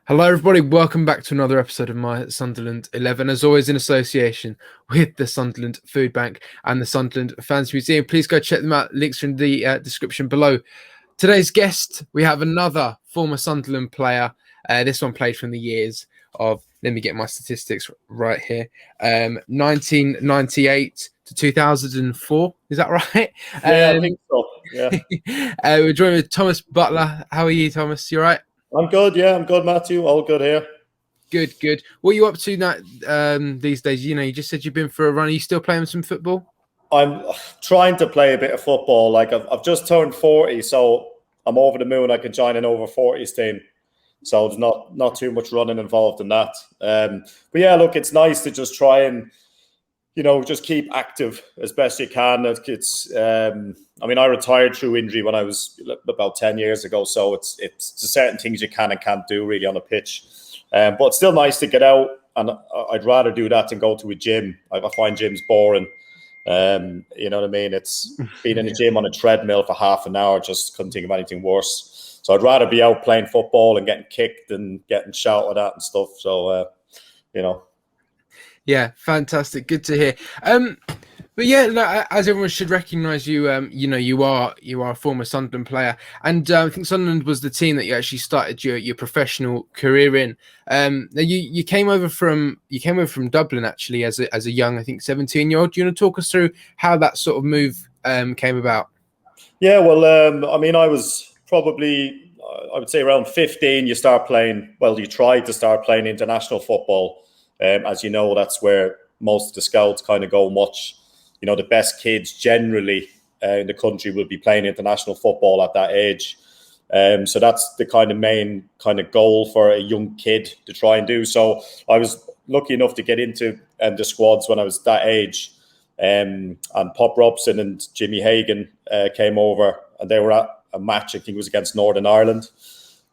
Hello, everybody. Welcome back to another episode of my Sunderland 11, as always in association with the Sunderland Food Bank and the Sunderland Fans Museum. Please go check them out. Links are in the description below. Today's guest, we have another former Sunderland player. This one played from the years of, let me get my statistics right here, 1998 to 2004. Is that right? Yeah, I think so. Yeah. We're joined with Thomas Butler. How are you, Thomas? You all right? I'm good. Yeah, I'm good, Matthew. All good here. Good, good. What are you up to now, these days? You just said you've been for a run. Are you still playing some football? I'm trying to play a bit of football. Like I've just turned 40, so I'm over the moon. I can join an over 40s team. So there's not too much running involved in that. But yeah, look, it's nice to just try and just keep active as best you can. I mean, I retired through injury when I was about 10 years ago. So it's certain things you can and can't do really on a pitch. But it's still nice to get out, and I'd rather do that than go to a gym. I find gyms boring. You know what I mean? It's being in a gym on a treadmill for half an hour, just couldn't think of anything worse. So I'd rather be out playing football and getting kicked and getting shouted at and stuff. So, Yeah, fantastic. Good to hear. But yeah, as everyone should recognise you, you are a former Sunderland player, and I think Sunderland was the team that you actually started your professional career in. You came over from Dublin actually as a young, I think 17-year-old. Do you want to talk us through how that sort of move came about? Yeah, well, I mean, I was probably, I would say around 15. You tried to start playing international football. As you know, that's where most of the scouts kind of go and watch. The best kids generally in the country will be playing international football at that age. So that's the kind of main kind of goal for a young kid to try and do. So I was lucky enough to get into the squads when I was that age. And Pop Robson and Jimmy Hagan came over, and they were at a match, I think it was against Northern Ireland.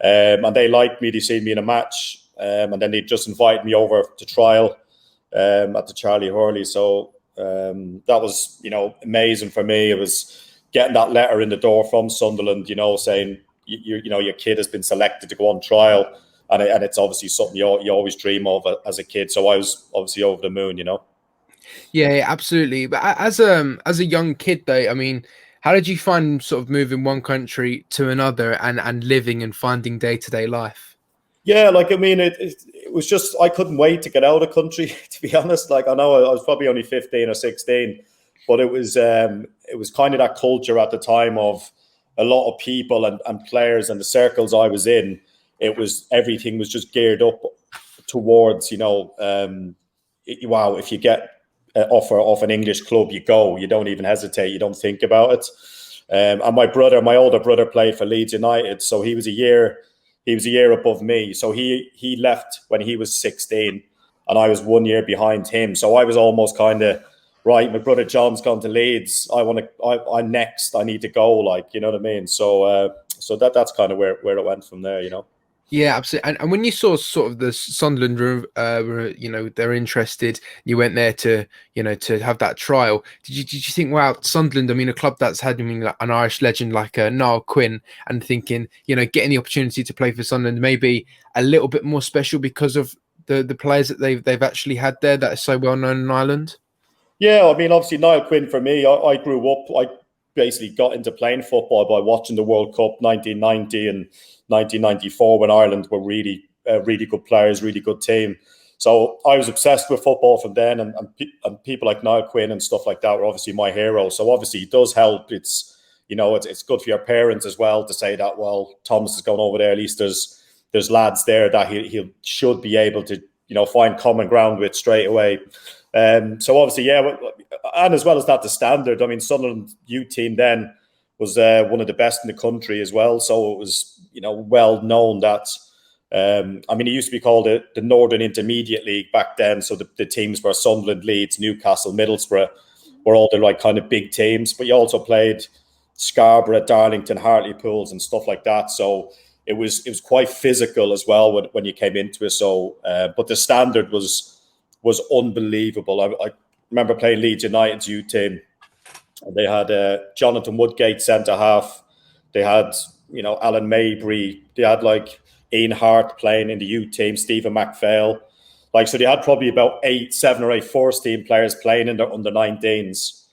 And they liked me, they seen me in a match. And then they just invited me over to trial at the Charlie Hurley. So that was, amazing for me. It was getting that letter in the door from Sunderland, saying, your kid has been selected to go on trial. And it's obviously something you always dream of as a kid. So I was obviously over the moon, Yeah, absolutely. But as a young kid, though, I mean, how did you find sort of moving one country to another and living and finding day-to-day life? Yeah, like, I mean, it was just, I couldn't wait to get out of the country, to be honest. Like, I know I was probably only 15 or 16, but it was kind of that culture at the time of a lot of people and players and the circles I was in. Everything was just geared up towards, wow, if you get an offer off an English club, you go. You don't even hesitate. You don't think about it. And my older brother played for Leeds United, so he was a year above me. So he left when he was 16, and I was 1 year behind him. So I was almost kind of, right, my brother John's gone to Leeds. I'm next. I need to go, like, you know what I mean? So that's kind of where it went from there, Yeah, absolutely. And when you saw sort of the Sunderland, they're interested, you went there to have that trial. Did you think, wow, Sunderland? I mean, a club that's had, like an Irish legend like Niall Quinn, and thinking, getting the opportunity to play for Sunderland maybe a little bit more special because of the players that they've actually had there that are so well known in Ireland. Yeah, I mean, obviously Niall Quinn for me. I grew up. I basically got into playing football by watching the World Cup 1990 and 1994 when Ireland were really good players, really good team. So I was obsessed with football from then, and people like Niall Quinn and stuff like that were obviously my heroes. So obviously it does help. It's it's good for your parents as well to say that, well, Thomas is going over there. At least there's lads there that he should be able to find common ground with straight away. So obviously, yeah, and as well as that, the standard. I mean, Sunderland youth team then was one of the best in the country as well. So it was well known that. I mean, it used to be called the Northern Intermediate League back then. So the teams were Sunderland, Leeds, Newcastle, Middlesbrough were all the like kind of big teams. But you also played Scarborough, Darlington, Hartlepool, and stuff like that. So it was quite physical as well when you came into it. So, but the standard was unbelievable. I remember playing Leeds United's youth team. They had Jonathan Woodgate centre half. They had Alan Mabry. They had like Ian Hart playing in the youth team, Stephen McPhail. Like, so they had probably about 7 or 8 first team players playing in their under 19s.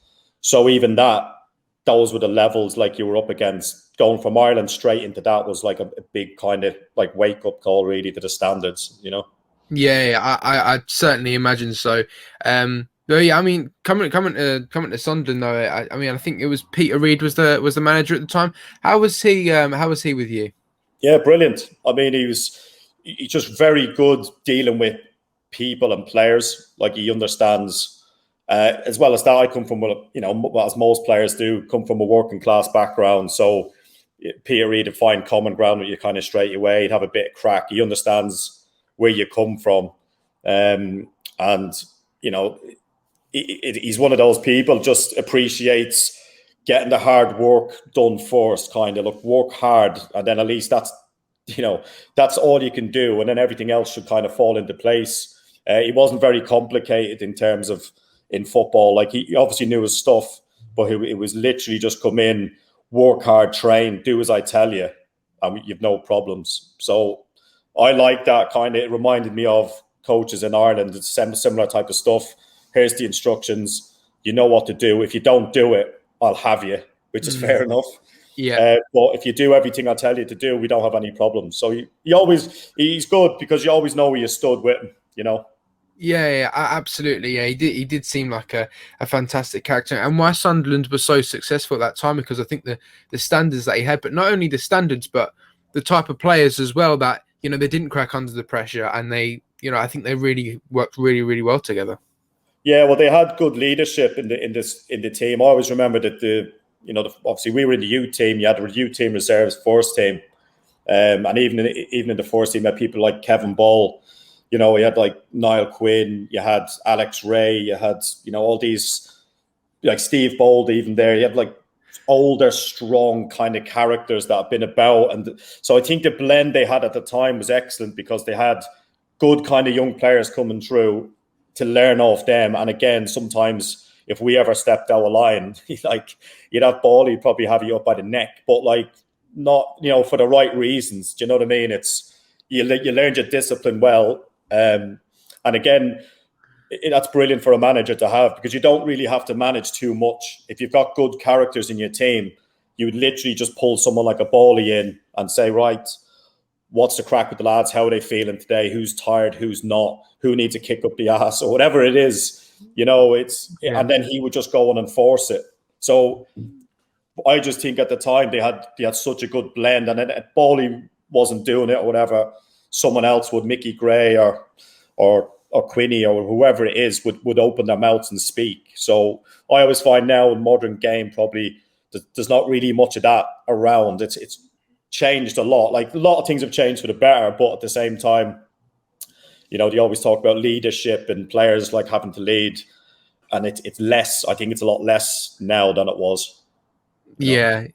So even those were the levels like you were up against. Going from Ireland straight into that was like a big kind of like wake up call really to the standards, you know? Yeah, I certainly imagine so. But yeah, I mean, coming to Sunderland though, I mean, I think it was Peter Reid was the manager at the time. How was he? How was he with you? Yeah, brilliant. I mean, he's just very good dealing with people and players. Like he understands, as well as that. I come from, you know, as most players do, come from a working class background. So Peter Reid would find common ground with you kind of straight away. He'd have a bit of crack. He understands where you come from, and you know, he's one of those people just appreciates getting the hard work done first. Kind of look, work hard, and then at least that's all you can do, and then everything else should kind of fall into place. He wasn't very complicated in football. Like he obviously knew his stuff, but it was literally just come in, work hard, train, do as I tell you, and you've no problems. So I like that kind of. It reminded me of coaches in Ireland. It's similar type of stuff. Here's the instructions. You know what to do. If you don't do it, I'll have you, which is fair enough. Yeah. But if you do everything I tell you to do, we don't have any problems. So he's good because you always know where you stood with him, you know. Yeah, absolutely. Yeah, he did seem like a fantastic character, and why Sunderland was so successful at that time because I think the standards that he had, but not only the standards, but the type of players as well that they didn't crack under the pressure, and they I think they really worked really well together. Yeah, well, they had good leadership in the team. I always remember that obviously we were in the youth team. You had the youth team reserves, first team, and even in the first team, you had people like Kevin Ball. You had like Niall Quinn, you had Alex Ray, you had all these like Steve Bold even there. You had like older, strong kind of characters that have been about, and so I think the blend they had at the time was excellent because they had good kind of young players coming through to learn off them. And again, sometimes if we ever stepped out of line, like you'd have Ball, he'd probably have you up by the neck, but like not for the right reasons. Do you know what I mean? It's you learned your discipline well. And again, that's brilliant for a manager to have because you don't really have to manage too much. If you've got good characters in your team, you would literally just pull someone like a Bally in and say, right, what's the crack with the lads? How are they feeling today? Who's tired? Who's not? Who needs a kick up the ass or whatever it is? And then he would just go on and force it. So I just think at the time they had such a good blend, and then Bally wasn't doing it or whatever, someone else would, Mickey Gray or Quinny or whoever it is would open their mouths and speak. So I always find now in modern game probably there's not really much of that around. It's changed a lot. Like a lot of things have changed for the better, but at the same time, they always talk about leadership and players like having to lead, and it's less. I think it's a lot less now than it was. Yeah,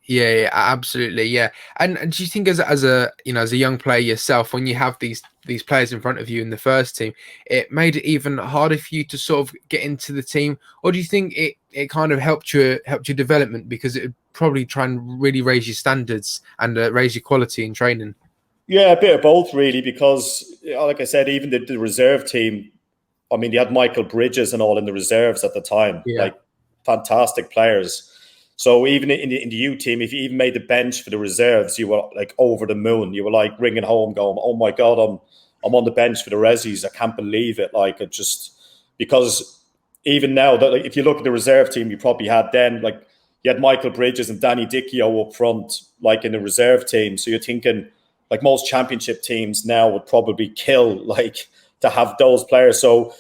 absolutely, yeah. And do you think as a young player yourself, when you have these players in front of you in the first team, it made it even harder for you to sort of get into the team, or do you think it kind of helped your development because it would probably try and really raise your standards and raise your quality in training? Yeah, a bit of both really, because like I said, even the reserve team. I mean, they had Michael Bridges and all in the reserves at the time, like fantastic players. So even in the U team, if you even made the bench for the reserves, you were like over the moon. You were like ringing home, going, "Oh my God, I'm on the bench for the Rezzies. I can't believe it!" Like it just because even now, that like, if you look at the reserve team, you probably had then like you had Michael Bridges and Danny Dichio up front, like in the reserve team. So you're thinking like most championship teams now would probably kill like to have those players. So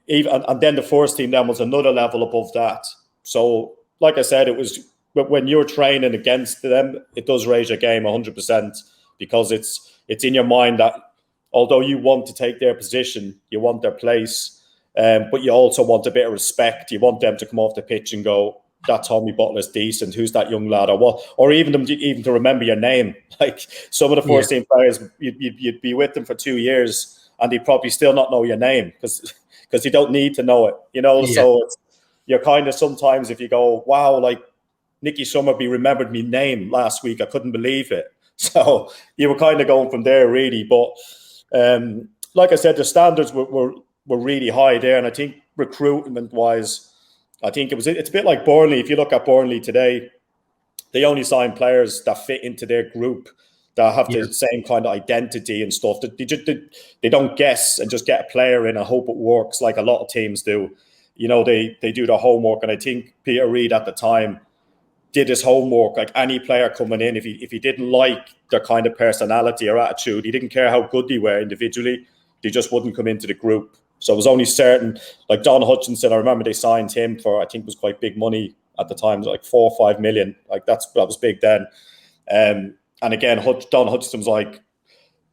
even and then the first team then was another level above that. So like I said, it was when you're training against them, it does raise your game 100% because it's in your mind that although you want to take their position, you want their place, but you also want a bit of respect. You want them to come off the pitch and go, that Tommy Butler's decent. Who's that young lad? Or what? Or even to remember your name. Like some of the first team players, you'd be with them for 2 years and they'd probably still not know your name because you don't need to know it. So you're kind of sometimes if you go, wow, like Nicky Summerby remembered me name last week. I couldn't believe it. So you were kind of going from there, really. But like I said, the standards were really high there, and I think recruitment wise, I think it's a bit like Burnley. If you look at Burnley today, they only sign players that fit into their group, that have the same kind of identity and stuff. They don't guess and just get a player in and hope it works like a lot of teams do. They do their homework, and I think Peter Reid at the time did his homework. Like any player coming in, if he didn't like their kind of personality or attitude, he didn't care how good they were individually, they just wouldn't come into the group. So it was only certain, like Don Hutchinson, I remember they signed him for, I think it was quite big money at the time, like 4 or 5 million. Like that was big then. And again, Don Hutchinson was like,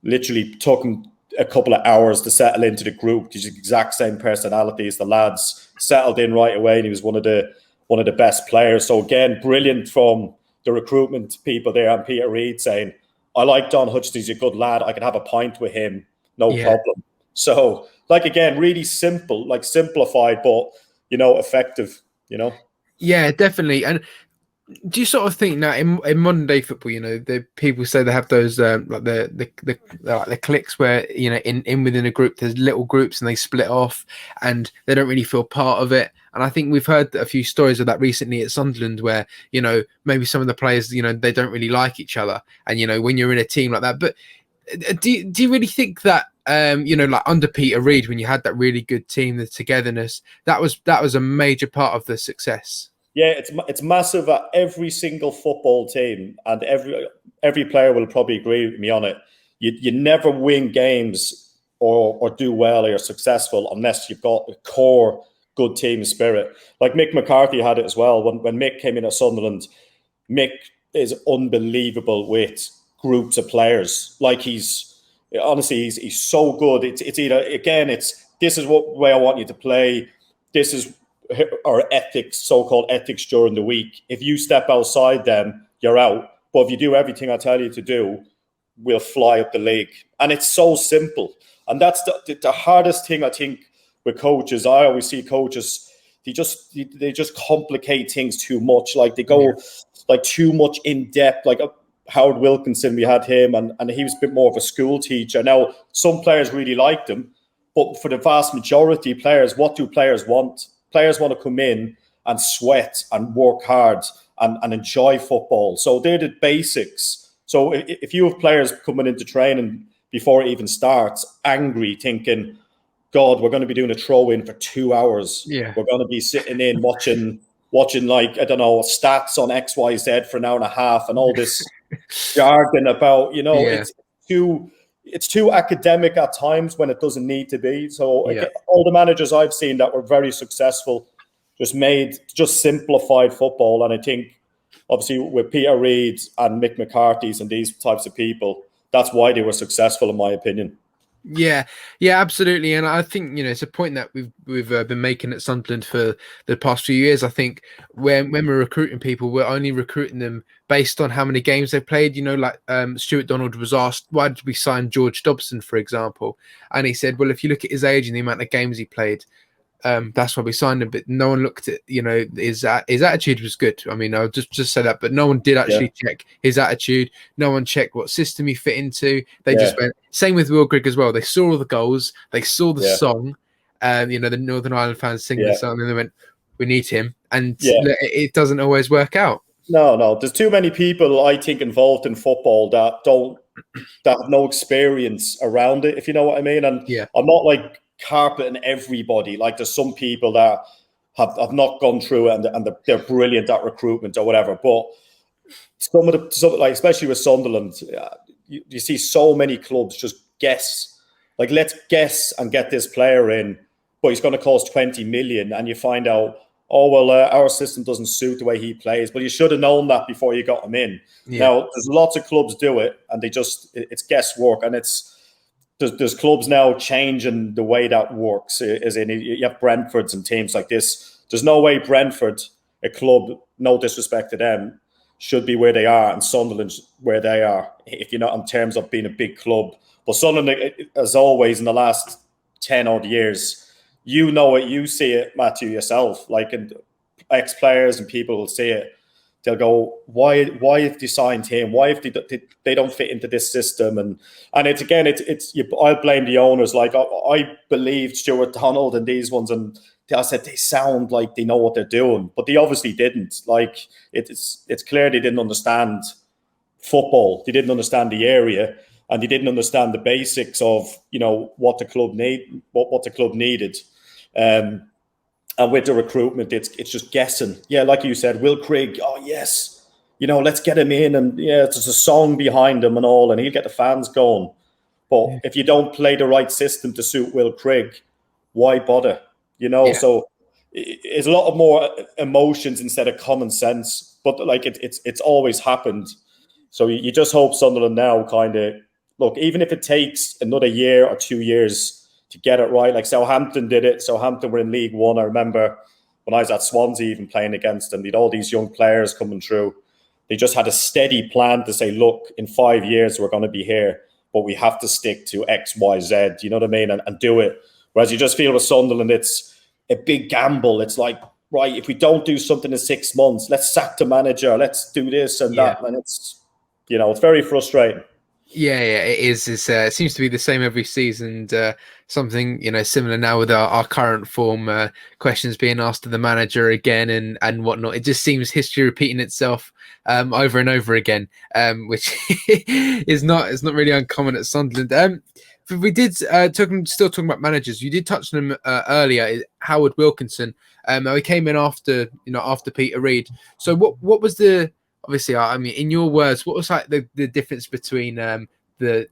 literally took him a couple of hours to settle into the group. He's the exact same personality as the lads, settled in right away, and he was one of the best players. So again, brilliant from the recruitment people there, and Peter Reid saying, I like Don Hutchinson, he's a good lad, I can have a pint with him, no problem. So, like, again, really simple, like simplified, but, effective, Yeah, definitely. And do you sort of think now in modern day football, the people say they have those like the cliques where in within a group there's little groups and they split off and they don't really feel part of it. And I think we've heard a few stories of that recently at Sunderland where maybe some of the players they don't really like each other, and when you're in a team like that. But do you really think that like under Peter Reid, when you had that really good team, the togetherness, that was a major part of the success? Yeah, it's massive at every single football team, and every player will probably agree with me on it. You never win games or do well or you're successful unless you've got a core good team spirit. Like Mick McCarthy had it as well. When Mick came in at Sunderland, Mick is unbelievable with groups of players. Like he's so good. It's either, again, this is what way I want you to play. This is our ethics, so-called ethics during the week. If you step outside them, you're out. But if you do everything I tell you to do, we'll fly up the league. And it's so simple. And that's the hardest thing, I think, with coaches. I always see coaches, they just complicate things too much. Like they go like too much in depth. Like Howard Wilkinson, we had him, and he was a bit more of a school teacher. Now, some players really liked him, but for the vast majority of players, what do players want? Players want to come in and sweat and work hard and enjoy football. So they're the basics. So if you have players coming into training before it even starts, angry, thinking, God, we're going to be doing a throw-in for 2 hours. Yeah. We're going to be sitting in watching like, I don't know, stats on XYZ for an hour and a half and all this jargon about, it's too academic at times when it doesn't need to be. So again, all the managers I've seen that were very successful just simplified football. And I think obviously with Peter Reid and Mick McCarthy's and these types of people, that's why they were successful, in my opinion. Yeah, absolutely. And I think it's a point that we've been making at Sunderland for the past few years. I think when we're recruiting people, we're only recruiting them based on how many games they've played. Like Stuart Donald was asked, why did we sign George Dobson, for example? And he said, well, if you look at his age and the amount of games he played, that's why we signed him. But no one looked at his attitude was good. I mean, I'll just say that, but no one did actually check his attitude. No one checked what system he fit into. They just went. Same with Will Grigg as well. They saw all the goals. They saw the song. The Northern Ireland fans singing the song, and they went, "We need him." And it doesn't always work out. No. There's too many people, I think, involved in football that have no experience around it, if you know what I mean. And I'm not like carpeting everybody. Like there's some people that have not gone through it and they're brilliant at recruitment or whatever. But some like especially with Sunderland, you see so many clubs just guess. Like, let's guess and get this player in, but he's going to cost 20 million, and you find out, oh well, our system doesn't suit the way he plays. But you should have known that before you got him in. Now there's lots of clubs do it, and it's guesswork, and there's clubs now changing the way that works. As in, you have Brentfords and teams like this. There's no way Brentford, a club, no disrespect to them, should be where they are, and Sunderland's where they are, if you're not in terms of being a big club. But Sunderland, as always, in the last 10 odd years, you see it, Matthew, yourself, like, and ex-players and people will see it. they'll go, why have they signed him? Why if they don't fit into this system? And it's again, I'll blame the owners. Like I believed Stuart Donald and these ones, and I said they sound like they know what they're doing, but they obviously didn't. Like it's clear they didn't understand football. They didn't understand the area, and they didn't understand the basics of what the club needed. And with the recruitment, it's just guessing. Yeah, like you said, Will Krigg. Oh yes, let's get him in, and yeah, there's a song behind him and all, and he'll get the fans going. But if you don't play the right system to suit Will Krigg, why bother? So it's a lot of more emotions instead of common sense. But like it's always happened. So you just hope Sunderland now kind of look, even if it takes another year or 2 years to get it right. Like Southampton did it. Southampton were in League One. I remember when I was at Swansea even playing against them, they'd all these young players coming through. They just had a steady plan to say, look, in 5 years we're going to be here, but we have to stick to X, Y, Z, you know what I mean? And do it. Whereas you just feel with Sunderland, it's a big gamble. It's like, right, if we don't do something in 6 months, let's sack the manager, let's do this and that. And it's very frustrating. Yeah, it is. It seems to be the same every season. Something similar now with our current form. Questions being asked to the manager again and whatnot. It just seems history repeating itself over and over again, which is not really uncommon at Sunderland. We did still talking about managers. You did touch on them earlier. Howard Wilkinson. He came in after Peter Reid. So what was the obviously, I mean, in your words, what was like the difference between their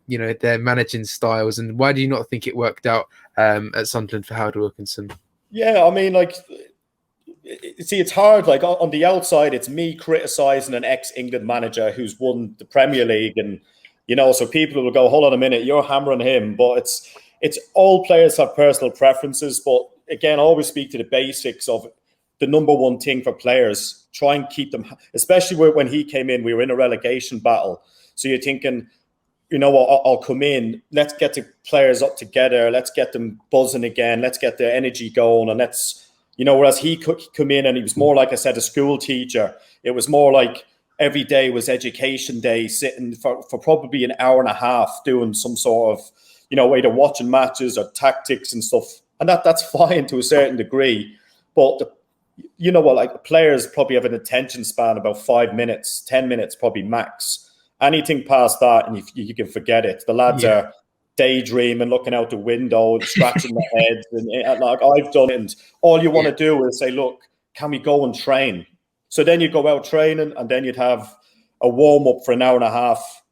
managing styles, and why do you not think it worked out at Sunderland for Howard Wilkinson? Yeah, I mean, like, see, it's hard. Like on the outside, it's me criticizing an ex-England manager who's won the Premier League, and so people will go, "Hold on a minute, you're hammering him." But it's all players have personal preferences. But again, I always speak to the basics of the number one thing for players. Try and keep them, especially when he came in, we were in a relegation battle. So you're thinking, I'll come in, let's get the players up together, let's get them buzzing again, let's get their energy going, and whereas he could come in and he was more, like I said, a school teacher. It was more like every day was education day, sitting for probably an hour and a half doing some sort of, either watching matches or tactics and stuff. And that's fine to a certain degree. But like players probably have an attention span about 5 minutes, 10 minutes, probably max. Anything past that, and you can forget it. The lads are daydreaming, looking out the window, scratching their heads, and like I've done it. And all you want to do is say, "Look, can we go and train?" So then you go out training, and then you'd have a warm up for an hour and a half,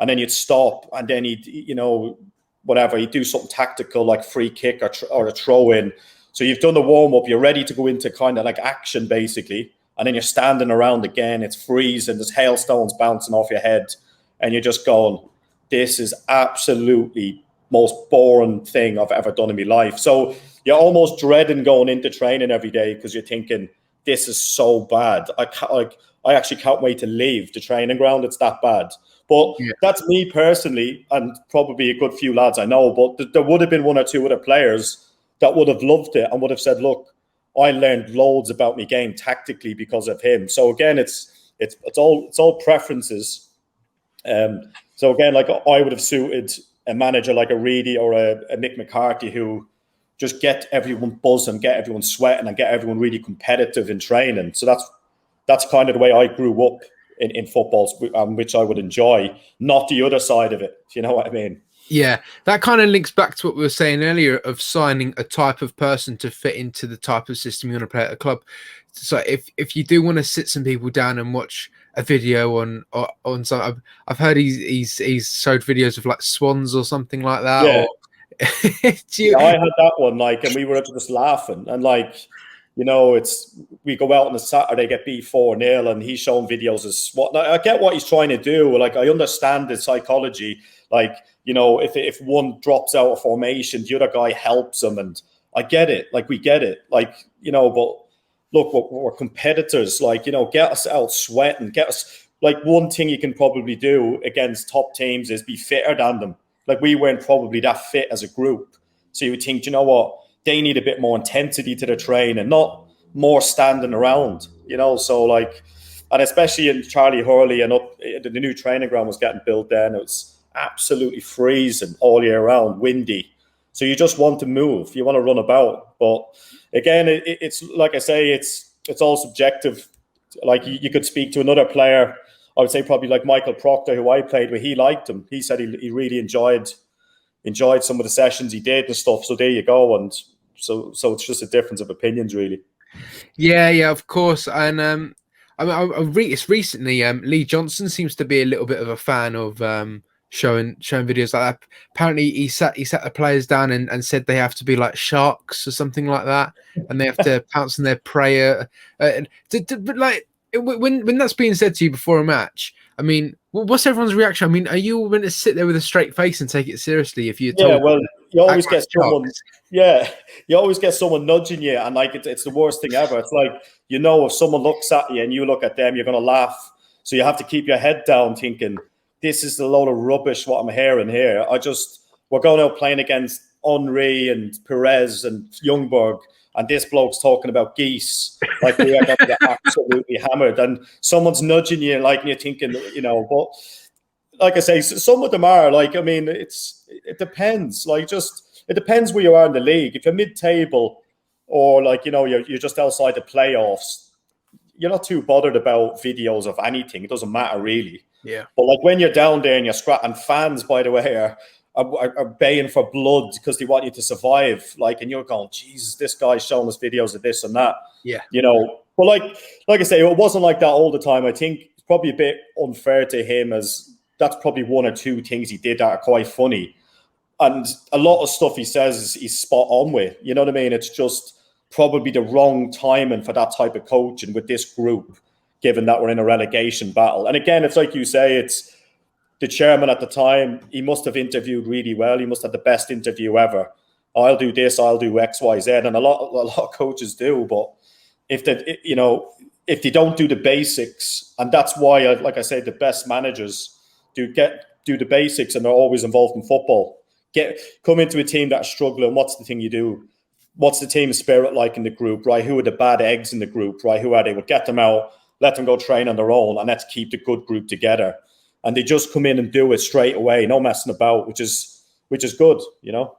and then you'd stop, and then you'd you do something tactical like free kick or a throw in. So you've done the warm-up, you're ready to go into kind of like action, basically. And then you're standing around again, it's freezing, there's hailstones bouncing off your head. And you're just going, this is absolutely most boring thing I've ever done in my life. So you're almost dreading going into training every day because you're thinking, this is so bad. I actually can't wait to leave the training ground. It's that bad. But that's me personally, and probably a good few lads I know. But there would have been one or two other players that would have loved it and would have said, look, I learned loads about my game tactically because of him. So again, it's all preferences. So again, like I would have suited a manager like a Reedy or a Mick McCarthy who just get everyone buzzing, get everyone sweating, and get everyone really competitive in training. So that's kind of the way I grew up in football, which I would enjoy, not the other side of it, if you know what I mean. Yeah, that kind of links back to what we were saying earlier of signing a type of person to fit into the type of system you want to play at a club. So if you do want to sit some people down and watch a video on some, I've heard he's showed videos of like swans or something like that. Yeah, Or, I had that one, like, and we were just laughing and like, we go out on a Saturday, get beat 4-0, and he's showing videos of SWAT. Now, I get what he's trying to do. Like, I understand the psychology. Like, if one drops out of formation, the other guy helps him, and I get it. Like, we get it. Like, but look, we're competitors. Like, get us out sweating. Get us. Like, one thing you can probably do against top teams is be fitter than them. Like, we weren't probably that fit as a group. So you would think, you know what? They need a bit more intensity to the training, not more standing around, So like, And especially in Charlie Hurley and up the new training ground was getting built then. It was absolutely freezing all year round, windy. So you just want to move, you want to run about. But again, it's like I say, it's all subjective. Like you could speak to another player, I would say probably like Michael Proctor, who I played with. He liked him. He said he really enjoyed some of the sessions he did and stuff. So there you go. And so it's just a difference of opinions, really. Yeah, of course. And it's recently Lee Johnson seems to be a little bit of a fan of showing videos like that. Apparently, he sat the players down and said they have to be like sharks or something like that, and they have to pounce on their prey. But like when that's being said to you before a match, I mean, what's everyone's reaction? I mean, are you all going to sit there with a straight face and take it seriously if you're told? Yeah, well, you always act like get someone. sharks? Yeah, you always get someone nudging you, and like it's the worst thing ever. It's like, you know, if someone looks at you and you look at them, you're going to laugh. So you have to keep your head down, thinking this is a load of rubbish. What I'm hearing here, we're going out playing against Henry and Perez and Youngberg, and this bloke's talking about geese, like we are going to get absolutely hammered. And someone's nudging you, like, and you're thinking, you know, but like I say, some of them are like, I mean, it depends. Like, it depends where you are in the league. If you're mid-table or like, you know, you're just outside the playoffs, you're not too bothered about videos of anything. It doesn't matter really. Yeah. But like when you're down there and you're and fans, by the way, are baying for blood because they want you to survive. Like, and you're going, Jesus, this guy's showing us videos of this and that. Yeah. You know, but like I say, it wasn't like that all the time. I think it's probably a bit unfair to him, as that's probably one or two things he did that are quite funny. And a lot of stuff he says he's spot on with. You know what I mean? It's just probably the wrong timing for that type of coaching with this group, given that we're in a relegation battle. And again, it's like you say, it's the chairman at the time. He must have interviewed really well. He must have the best interview ever. I'll do this, I'll do X, Y, Z. And a lot of coaches do. But if they don't do the basics, and that's why, like I said, the best managers do the basics, and they're always involved in football. Come into a team that's struggling. What's the thing you do? What's the team spirit like in the group, right? Who are the bad eggs in the group, right? Who are they? We'll get them out, let them go train on their own, and let's keep the good group together. And they just come in and do it straight away, no messing about, which is good, you know?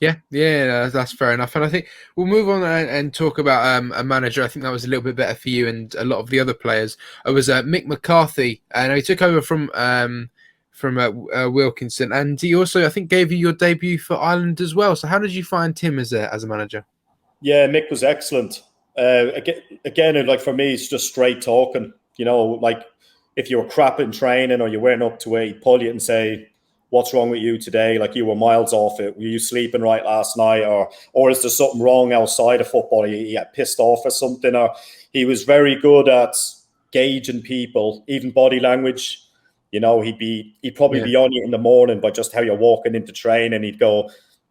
Yeah, that's fair enough. And I think we'll move on and talk about a manager. I think that was a little bit better for you and a lot of the other players. It was Mick McCarthy, and he took over from Wilkinson, and he also, I think, gave you your debut for Ireland as well. So how did you find him as a manager? Yeah, Mick was excellent. Again, like for me, it's just straight talking. You know, like if you were crap in training or you weren't up to it, he'd pull you and say, "What's wrong with you today? Like you were miles off it. Were you sleeping right last night, or is there something wrong outside of football? You got pissed off or something?" Or he was very good at gauging people, even body language. You know, he'd probably be on you in the morning by just how you're walking into train, and he'd go,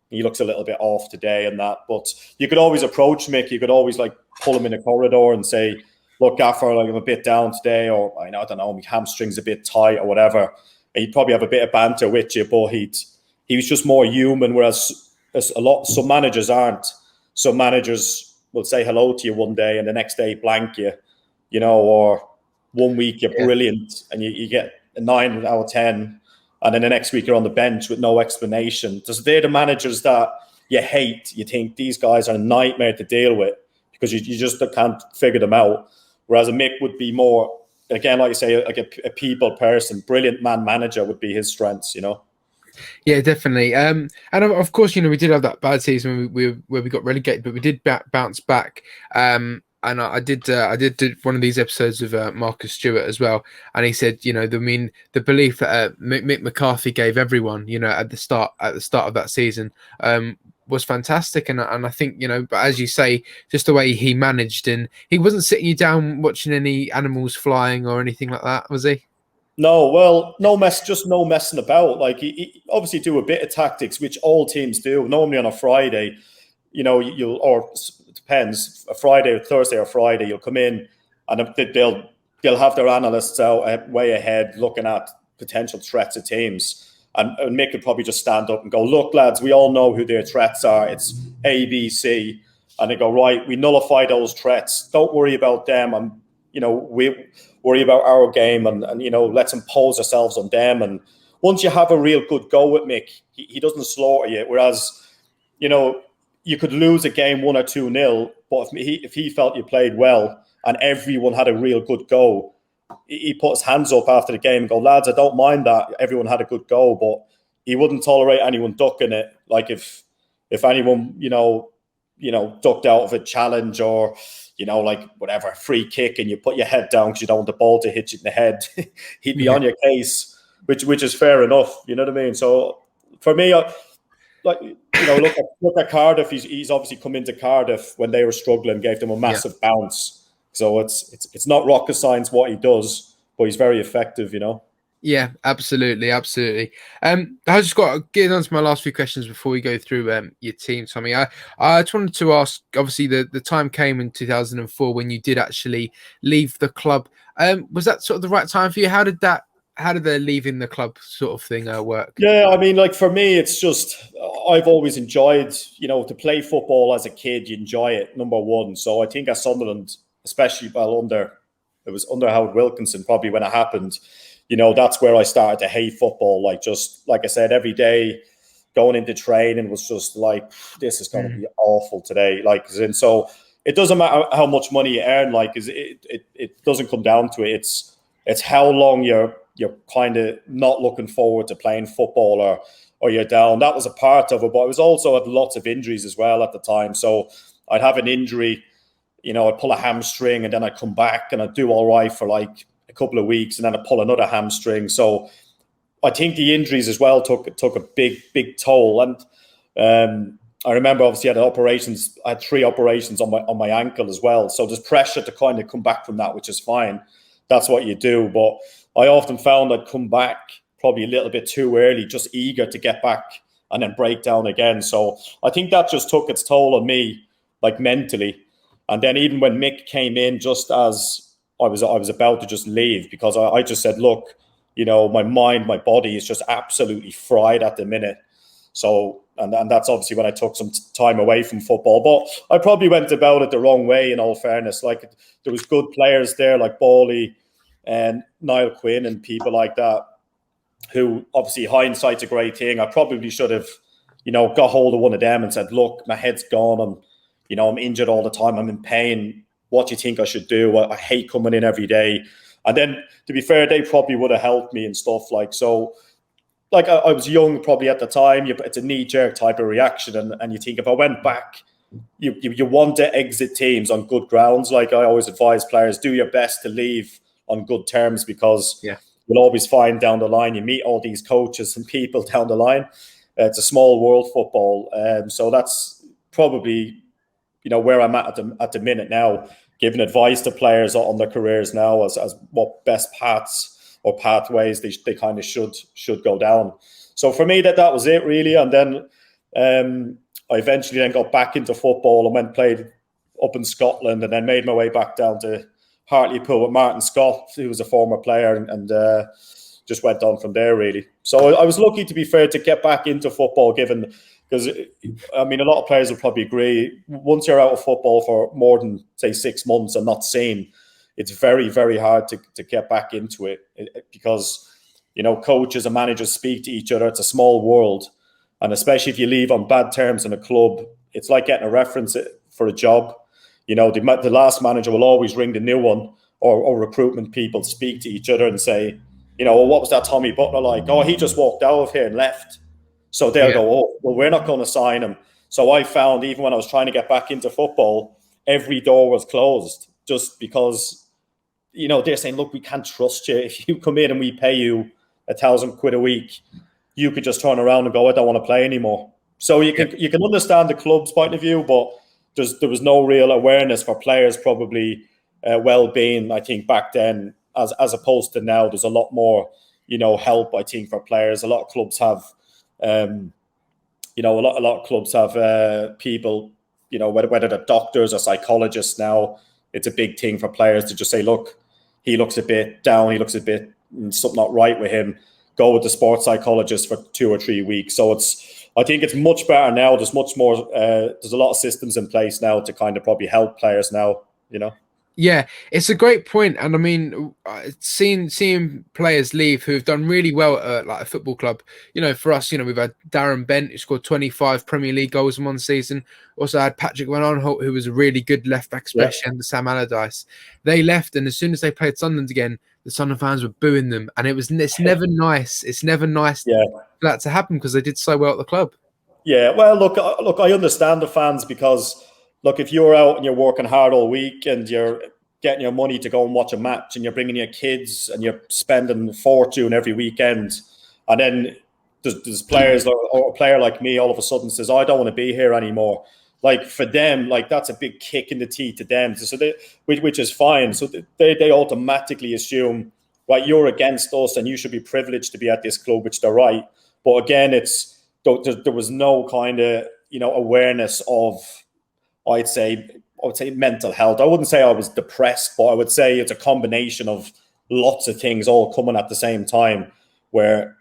"He looks a little bit off today," and that. But you could always approach Mick. You could always like pull him in a corridor and say, "Look, Gaffer, like I'm a bit down today," or I don't know, my hamstring's a bit tight or whatever. And he'd probably have a bit of banter with you, but he was just more human. Whereas some managers aren't. Some managers will say hello to you one day and the next day blank you, you know, or one week you're brilliant and you get a 9 out of 10, and then the next week you're on the bench with no explanation. So they're the managers that you hate. You think these guys are a nightmare to deal with because you just can't figure them out. Whereas a Mick would be more, again, like I say, like a people person. Brilliant man manager would be his strengths, you know. Yeah, definitely. And of course, you know, we did have that bad season where we got relegated, but we did bounce back. And I did one of these episodes of Marcus Stewart as well, and he said, you know, the belief that Mick McCarthy gave everyone, you know, at the start of that season, was fantastic, and I think, you know, but as you say, just the way he managed, and he wasn't sitting you down watching any animals flying or anything like that, was he? No, well, just no messing about. Like he obviously do a bit of tactics, which all teams do. Normally on a Friday, you know, it depends, a Friday or Thursday or Friday, you'll come in and they'll have their analysts out way ahead looking at potential threats of teams. And Mick could probably just stand up and go, "Look, lads, we all know who their threats are. It's A, B, C." And they go, "Right, we nullify those threats. Don't worry about them. And you know, worry about our game and let's impose ourselves on them. And once you have a real good go with Mick, he doesn't slaughter you. Whereas, you could lose a game 1 or 2-0, but if he felt you played well and everyone had a real good go, he put his hands up after the game and go, lads, I don't mind that everyone had a good go, but he wouldn't tolerate anyone ducking it. Like if anyone, ducked out of a challenge or, like whatever, free kick, and you put your head down because you don't want the ball to hit you in the head, he'd be on your case, which is fair enough. You know what I mean? So for me, look at Cardiff. He's obviously come into Cardiff when they were struggling, gave them a massive bounce. So it's not rocket science what he does, but he's very effective. Yeah, absolutely. I just got to get on to my last few questions before we go through your team, Tommy. I just wanted to ask, obviously the time came in 2004 when you did actually leave the club. Was that sort of the right time for you? How did the leaving the club sort of thing work? Yeah, I mean, like for me, it's just I've always enjoyed, to play football as a kid. You enjoy it, number one. So I think at Sunderland, especially it was under Howard Wilkinson, probably when it happened. That's where I started to hate football. Like I said, every day going into training was just like, this is going to be awful today. And so it doesn't matter how much money you earn. It doesn't come down to it. It's how long you're kind of not looking forward to playing football or you're down. That was a part of it, but I was also had lots of injuries as well at the time. So I'd have an injury, I'd pull a hamstring and then I'd come back and I'd do all right for like a couple of weeks and then I'd pull another hamstring. So I think the injuries as well took a big toll. And I remember obviously I had 3 operations on my ankle as well. So there's pressure to kind of come back from that, which is fine. That's what you do. But I often found I'd come back probably a little bit too early, just eager to get back and then break down again. So I think that just took its toll on me, like mentally. And then even when Mick came in, just as I was about to just leave, because I just said, look, my mind, my body is just absolutely fried at the minute. So, and that's obviously when I took some time away from football. But I probably went about it the wrong way, in all fairness. Like, there was good players there like Bawley and Niall Quinn and people like that, who obviously hindsight's a great thing. I probably should have, got hold of one of them and said, look, my head's gone. I'm injured all the time. I'm in pain. What do you think I should do? I hate coming in every day. And then, to be fair, they probably would have helped me and stuff. So I was young probably at the time. It's a knee-jerk type of reaction. And you think, if I went back, you want to exit teams on good grounds. Like I always advise players, do your best to leave on good terms, because you'll always find down the line, you meet all these coaches and people down the line. It's a small world, football. So that's probably where I'm at the minute now, giving advice to players on their careers now as what best paths or pathways they kind of should go down. So for me, that was it really. And then I eventually then got back into football and went played up in Scotland, and then made my way back down to Hartlepool with Martin Scott, who was a former player, and just went on from there really. So I was lucky, to be fair, to get back into football, because I mean, a lot of players will probably agree, once you're out of football for more than, say, 6 months and not seen, it's very, very hard to get back into it, because, coaches and managers speak to each other. It's a small world. And especially if you leave on bad terms in a club, it's like getting a reference for a job. The last manager will always ring the new one, or recruitment people speak to each other and say, well, what was that Tommy Butler like? Oh, he just walked out of here and left. So they'll go, oh, well, we're not going to sign him. So I found, even when I was trying to get back into football, every door was closed, just because, they're saying, look, we can't trust you. If you come in and we pay you £1,000 a week, you could just turn around and go, I don't want to play anymore. So you can understand the club's point of view, but there was no real awareness for players, probably well-being, I think, back then, as opposed to now. There's a lot more, help, I think, for players. A lot of clubs have a lot of clubs have people, whether they're doctors or psychologists now. It's a big thing for players to just say, look, he looks a bit down, he looks a bit something not right with him. Go with the sports psychologist for 2 or 3 weeks. So I think it's much better now. There's much more. There's a lot of systems in place now to kind of probably help players now. Yeah, it's a great point, and I mean, seeing players leave who've done really well at like a football club. For us, we've had Darren Bent who scored 25 Premier League goals in one season. Also had Patrick Van Aanholt, who was a really good left back, Yeah, especially under Sam Allardyce. They left, and as soon as they played Sunderland again, the Sunderland fans were booing them, and it's never nice. It's never nice yeah. for that to happen because they did so well at the club. Yeah, well, look, I understand the fans because, look, if you're out and you're working hard all week and you're getting your money to go and watch a match and you're bringing your kids and you're spending a fortune every weekend, and then there's players or a player like me all of a sudden says, "I don't want to be here anymore." Like for them, like that's a big kick in the teeth to them. So which is fine. So they automatically assume, right, you're against us and you should be privileged to be at this club, which they're right. But again, there was no kind of awareness of, I would say mental health. I wouldn't say I was depressed, but I would say it's a combination of lots of things all coming at the same time, where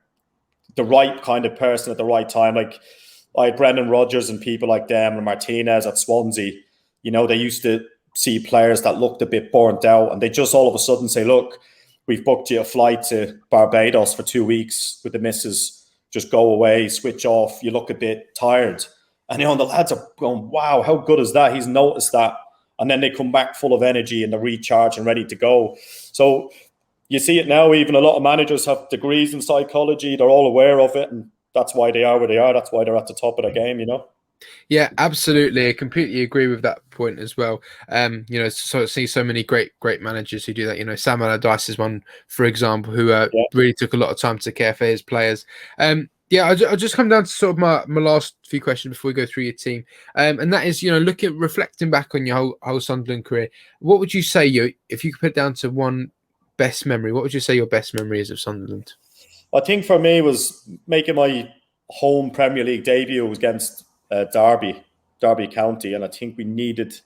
the right kind of person at the right time, like I had Brendan Rodgers and people like them and Martinez at Swansea. They used to see players that looked a bit burnt out, and they just all of a sudden say, "Look, we've booked you a flight to Barbados for 2 weeks with the missus. Just go away, switch off. You look a bit tired." And the lads are going, "Wow, how good is that?" He's noticed that. And then they come back full of energy and they're recharged and ready to go. So you see it now. Even a lot of managers have degrees in psychology. They're all aware of it. And that's why they are where they are. That's why they're at the top of the game. Yeah, absolutely. I completely agree with that point as well. So see so many great managers who do that. Sam Allardyce is one, for example, who Yeah. really took a lot of time to care for his players. Yeah, I'll just come down to sort of my last few questions before we go through your team. And that is, reflecting back on your whole Sunderland career, what would you say if you could put it down to one best memory, what would you say your best memory is of Sunderland? I think for me was making my home Premier League debut was against Derby County, and I think we needed.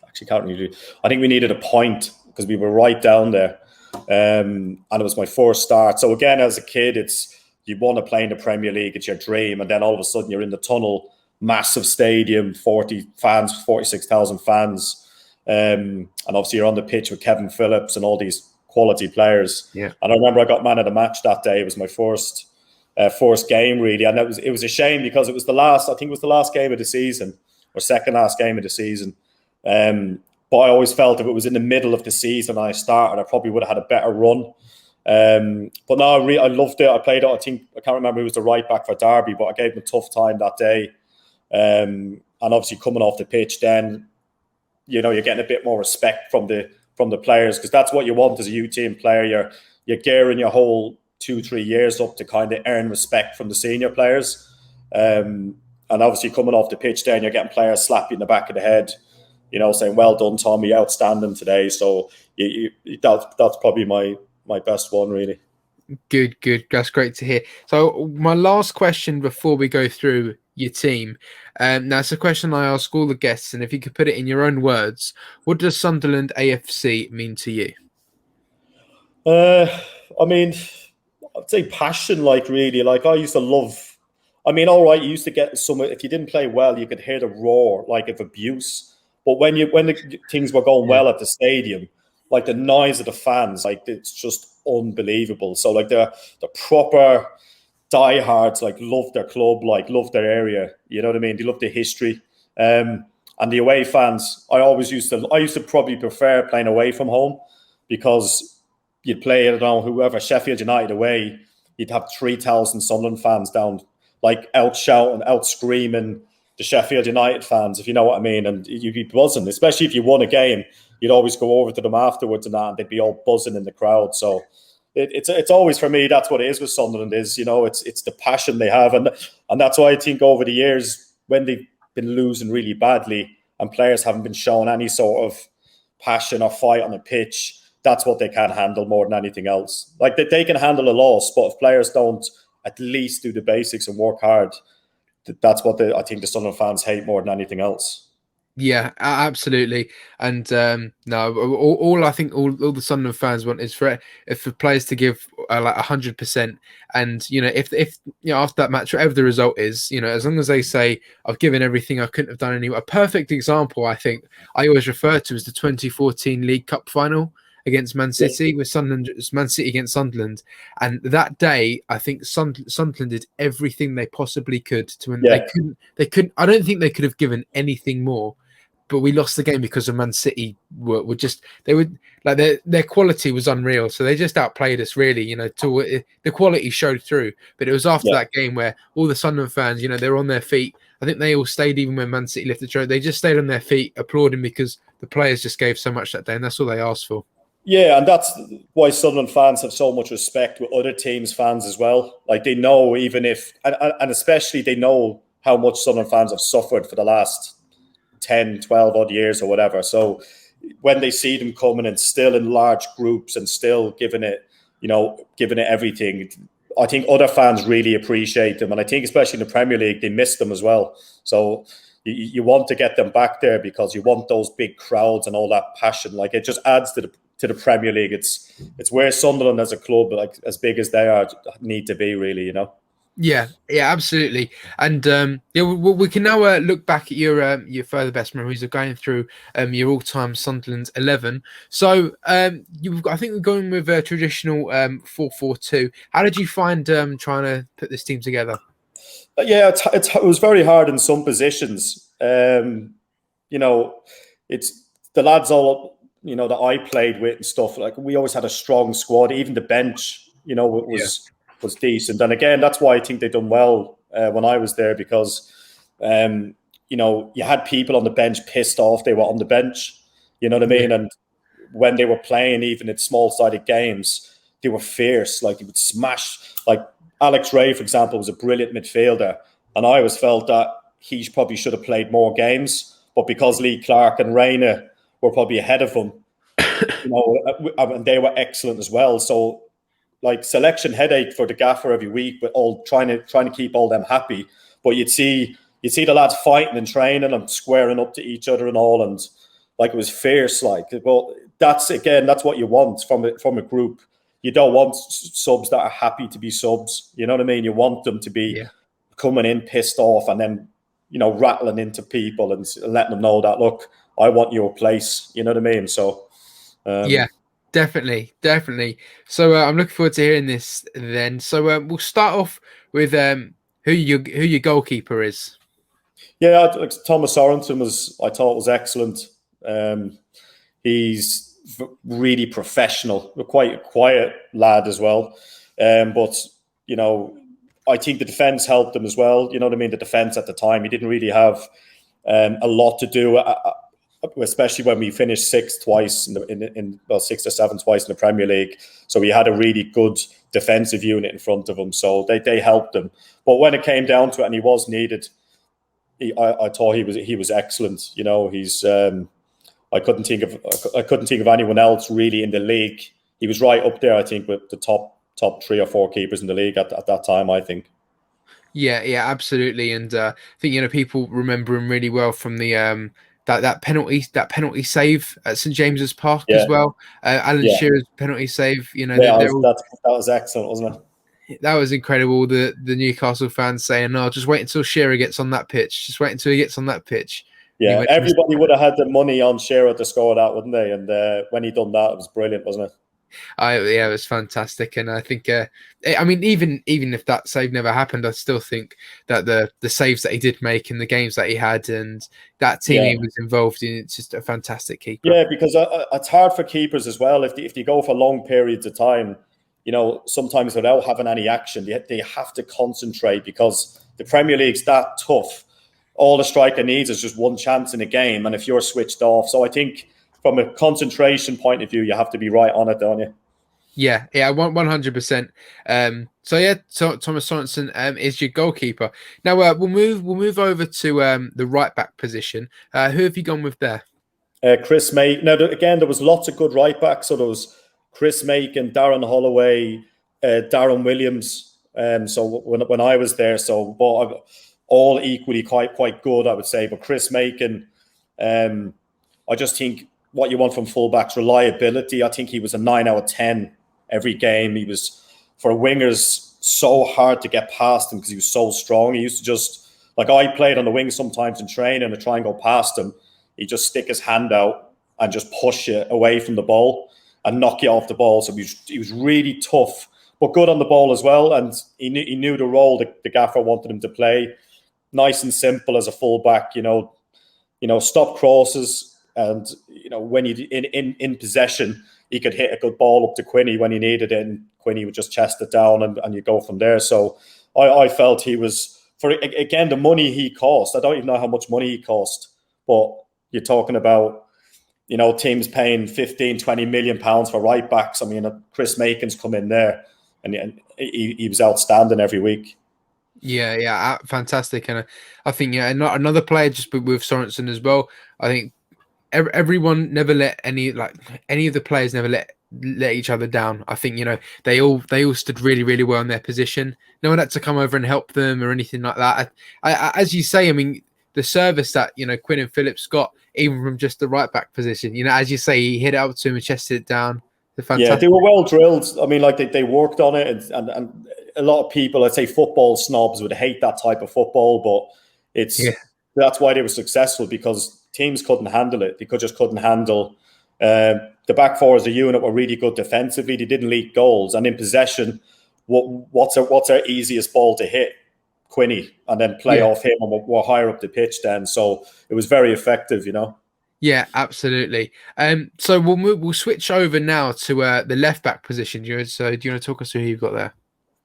Actually, can't really. I think we needed a point because we were right down there, and it was my first start. So again, as a kid, you want to play in the Premier League. It's your dream, and then all of a sudden you're in the tunnel, massive stadium, 40 fans, 46,000 fans, and obviously you're on the pitch with Kevin Phillips and all these quality players. Yeah. And I remember I got man of the match that day. It was my first game really, and it was a shame because it was the last. I think it was the last game of the season or second last game of the season. But I always felt if it was in the middle of the season and I started, I probably would have had a better run. But no, I loved it. I played it. I can't remember who was the right back for Derby, but I gave him a tough time that day. And obviously coming off the pitch, then you're getting a bit more respect from the players, because that's what you want as a U team player. You're gearing your whole 2-3 years up to kind of earn respect from the senior players. And obviously coming off the pitch, then you're getting players slap you in the back of the head, saying, "Well done, Tommy, outstanding today." So that's probably my best one, really. Good. That's great to hear. So my last question before we go through your team, now it's a question I ask all the guests, and if you could put it in your own words, what does Sunderland AFC mean to you? I mean, I'd say passion, really. Like I used to love. I mean, all right, you used to get some. If you didn't play well, you could hear the roar of abuse. But when the things were going well at the stadium, like the noise of the fans, it's just unbelievable. So the proper diehards love their club, love their area. You know what I mean? They love the history. And the away fans, I used to probably prefer playing away from home, because you'd play, whoever, Sheffield United away, you'd have 3,000 Sunderland fans down, out shouting, out screaming the Sheffield United fans, if you know what I mean. And you'd be buzzing, especially if you won a game. You'd always go over to them afterwards and they'd be all buzzing in the crowd. So it's always, for me, that's what it is with Sunderland, is it's the passion they have, and that's why I think over the years, when they've been losing really badly and players haven't been shown any sort of passion or fight on the pitch, that's what they can't handle more than anything else. They can handle a loss, but if players don't at least do the basics and work hard, that's what I think the Sunderland fans hate more than anything else. Yeah, absolutely. And no, all I think all the Sunderland fans want is for players to give like 100%. And if after that match, whatever the result is, as long as they say I've given everything, I couldn't have done any. A perfect example, I think, I always refer to as the 2014 League Cup final against Man City, with Sunderland, Man City against Sunderland. And that day, I think Sunderland did everything they possibly could to win. They couldn't. I don't think they could have given anything more. But we lost the game because of Man City were just, they would, like, their quality was unreal. So they just outplayed us, really. The quality showed through. But it was after that game where all the Sunderland fans, they were on their feet. I think they all stayed even when Man City lifted the trophy. They just stayed on their feet applauding because the players just gave so much that day, and that's all they asked for. Yeah, and that's why Sunderland fans have so much respect with other teams' fans as well. Like, they know, even if, and especially they know how much Sunderland fans have suffered for the last 10, 12 odd years or whatever. So when they see them coming and still in large groups and still giving it everything, I think other fans really appreciate them. And I think especially in the Premier League, they miss them as well. So you want to get them back there because you want those big crowds and all that passion. Like, it just adds to the Premier League. It's where Sunderland as a club, like as big as they are, need to be, really, Yeah, absolutely. And we can now look back at your further best memories of going through your all-time Sunderland 11. So I think we're going with a traditional 4-4-2. How did you find trying to put this team together? Yeah, it was very hard in some positions. It's the lads all that I played with and stuff. Like, we always had a strong squad. Even the bench, was decent. And again, that's why I think they done well when I was there, because you had people on the bench pissed off they were on the bench. You know what I mean? And when they were playing, even at small-sided games, they were fierce. Like, they would smash. Like, Alex Ray, for example, was a brilliant midfielder, and I always felt that he probably should have played more games. But because Lee Clark and Rayner were probably ahead of him, and they were excellent as well. So, like, selection headache for the gaffer every week, but all trying to keep all them happy. But you'd see the lads fighting and training and squaring up to each other and all, and like, it was fierce. Like, well, that's what you want from a group. You don't want subs that are happy to be subs. You know what I mean? You want them to be coming in pissed off and then rattling into people and letting them know that, look, I want your place. You know what I mean? So yeah. Definitely. So I'm looking forward to hearing this then. So we'll start off with who your goalkeeper is. Yeah, Thomas Sorensen I thought was excellent. He's really professional, quite a quiet lad as well. But I think the defence helped him as well. You know what I mean? The defence at the time, he didn't really have a lot to do. Especially when we finished sixth twice sixth or seventh twice in the Premier League. So he had a really good defensive unit in front of him. So they helped him. But when it came down to it and he was needed, I thought he was excellent. He's I couldn't think of anyone else really in the league. He was right up there, I think, with the top 3 or 4 keepers in the league at that time, I think. Yeah, absolutely. And I think people remember him really well from the that penalty save at St James's Park as well. Alan Shearer's penalty save. That was excellent, wasn't it? That was incredible. The Newcastle fans saying, "No, just wait until Shearer gets on that pitch. Just wait until he gets on that pitch." Yeah, everybody would have had the money on Shearer to score that, wouldn't they? And when he done that, it was brilliant, wasn't it? It was fantastic, and I think, even if that save never happened, I still think that the saves that he did make in the games that he had and that team he was involved in, it's just a fantastic keeper. Yeah, because it's hard for keepers as well if they go for long periods of time. Sometimes without having any action, they have to concentrate because the Premier League's that tough. All the striker needs is just one chance in a game, and if you're switched off, so I think, from a concentration point of view, you have to be right on it, don't you? Yeah, 100%. So Thomas Sorensen is your goalkeeper. Now we'll move over to the right back position. Who have you gone with there? Chris Make. Now again, there was lots of good right backs. So there was Chris Make and Darren Holloway, Darren Williams. So when I was there, so all equally quite good, I would say. But Chris Make and I just think what you want from fullbacks, reliability. I think he was a 9 out of 10 every game. He was for wingers so hard to get past him because he was so strong. He used to just, like, I played on the wing sometimes in training and try and go past him. He'd just stick his hand out and just push you away from the ball and knock you off the ball. So he was really tough, but good on the ball as well. And he knew the role that the gaffer wanted him to play. Nice and simple as a fullback, stop crosses. And, when he in possession, he could hit a good ball up to Quinny when he needed it, and Quinny would just chest it down and you go from there. So I felt he was, for again, the money he cost. I don't even know how much money he cost, but you're talking about, teams paying 15, 20 million pounds for right backs. I mean, Chris Makin's come in there and he was outstanding every week. Yeah, fantastic. And I think, another player just with Sorensen as well. I think everyone never let any of the players never let each other down. I think, they all stood really, really well in their position. No one had to come over and help them or anything like that. As you say, I mean, the service that, Quinn and Phillips got, even from just the right back position, as you say, he hit it up to him and chested it down. Yeah, they were well drilled. I mean, like they worked on it, and a lot of people, I'd say football snobs, would hate that type of football, but that's why they were successful, because teams couldn't handle it. They just couldn't handle. The back four as a unit were really good defensively. They didn't leak goals, and in possession, what's our easiest ball to hit? Quinny, and then play off him, and we're higher up the pitch then. So it was very effective, Yeah, absolutely. So we'll switch over now to the left back position. So do you want to talk us through who you've got there?